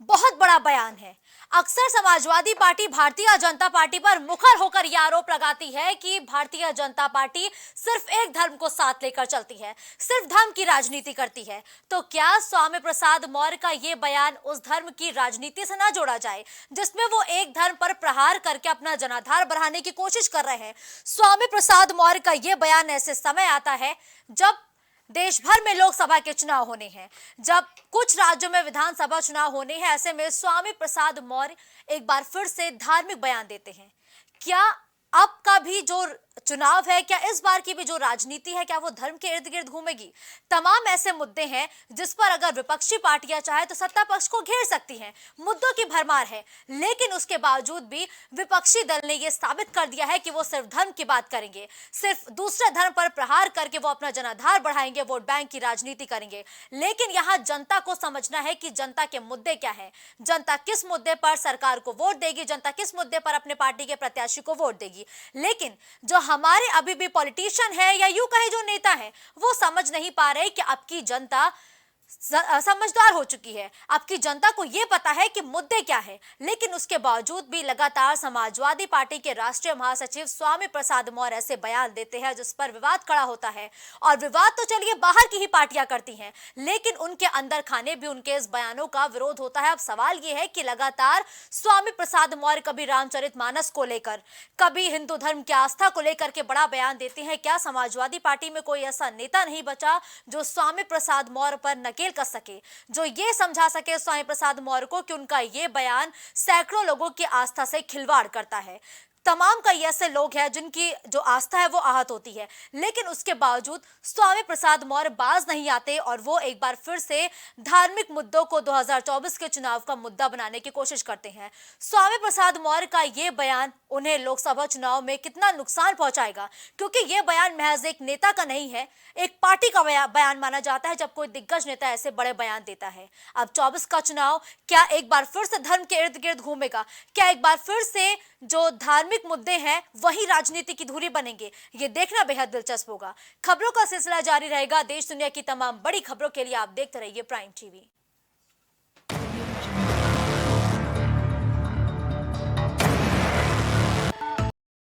बहुत बड़ा बयान है। अक्सर समाजवादी पार्टी भारतीय जनता पार्टी पर मुखर होकर यह आरोप लगाती है कि भारतीय जनता पार्टी सिर्फ एक धर्म को साथ लेकर चलती है, सिर्फ धर्म की राजनीति करती है। तो क्या स्वामी प्रसाद मौर्य का ये बयान उस धर्म की राजनीति से ना जोड़ा जाए जिसमें वो एक धर्म पर प्रहार करके अपना जनाधार बढ़ाने की कोशिश कर रहे हैं? स्वामी प्रसाद मौर्य का ये बयान ऐसे समय आता है जब देश भर में लोकसभा के चुनाव होने हैं, जब कुछ राज्यों में विधानसभा चुनाव होने हैं। ऐसे में स्वामी प्रसाद मौर्य एक बार फिर से धार्मिक बयान देते हैं। क्या अब का भी जो चुनाव है, क्या इस बार की भी जो राजनीति है, क्या वो धर्म के इर्द गिर्द घूमेगी? तमाम ऐसे मुद्दे हैं जिस पर अगर विपक्षी पार्टियां चाहे तो सत्ता पक्ष को घेर सकती हैं। मुद्दों की भरमार है, लेकिन उसके बावजूद भी विपक्षी दल ने यह साबित कर दिया है कि वो सिर्फ धर्म की बात करेंगे, सिर्फ दूसरे धर्म पर प्रहार करके वो अपना जनाधार बढ़ाएंगे, वोट बैंक की राजनीति करेंगे। लेकिन यहाँ जनता को समझना है कि जनता के मुद्दे क्या है, जनता किस मुद्दे पर सरकार को वोट देगी, जनता किस मुद्दे पर अपने पार्टी के प्रत्याशी को वोट देगी। लेकिन जो हमारे अभी भी पॉलिटिशियन है या यूं कहे जो नेता है, वो समझ नहीं पा रहे कि आपकी जनता समझदार हो चुकी है। आपकी जनता को यह पता है कि मुद्दे क्या है, लेकिन उसके बावजूद भी लगातार समाजवादी पार्टी के राष्ट्रीय महासचिव स्वामी प्रसाद मौर्य ऐसे बयान देते हैं जिस पर विवाद खड़ा होता है। और विवाद तो चलिए बाहर की ही पार्टियां करती हैं, लेकिन उनके अंदर खाने भी उनके इस बयानों का विरोध होता है। अब सवाल यह है कि लगातार स्वामी प्रसाद मौर्य कभी रामचरितमानस को लेकर, कभी हिंदू धर्म की आस्था को लेकर के बड़ा बयान देते हैं। क्या समाजवादी पार्टी में कोई ऐसा नेता नहीं बचा जो स्वामी प्रसाद मौर्य पर नकेल कर सके, जो ये समझा सके स्वामी प्रसाद मौर्य को कि उनका ये बयान सैकड़ों लोगों की आस्था से खिलवाड़ करता है? तमाम कई ऐसे लोग हैं जिनकी जो आस्था है वो आहत होती है, लेकिन उसके बावजूद स्वामी प्रसाद मौर्य बाज नहीं आते और वो एक बार फिर से धार्मिक मुद्दों को 2024 के चुनाव का मुद्दा बनाने की कोशिश करते हैं। स्वामी प्रसाद मौर्य का ये बयान उन्हें लोकसभा चुनाव में कितना नुकसान पहुंचाएगा, क्योंकि ये बयान महज एक नेता का नहीं है, एक पार्टी का बयान माना जाता है जब कोई दिग्गज नेता ऐसे बड़े बयान देता है। अब 24 का चुनाव क्या एक बार फिर से धर्म के इर्द गिर्द घूमेगा? क्या एक बार फिर से जो धार्मिक मुद्दे हैं वही राजनीति की धुरी बनेंगे? ये देखना बेहद दिलचस्प होगा। खबरों का सिलसिला जारी रहेगा। देश दुनिया की तमाम बड़ी खबरों के लिए आप देखते रहिए प्राइम टीवी।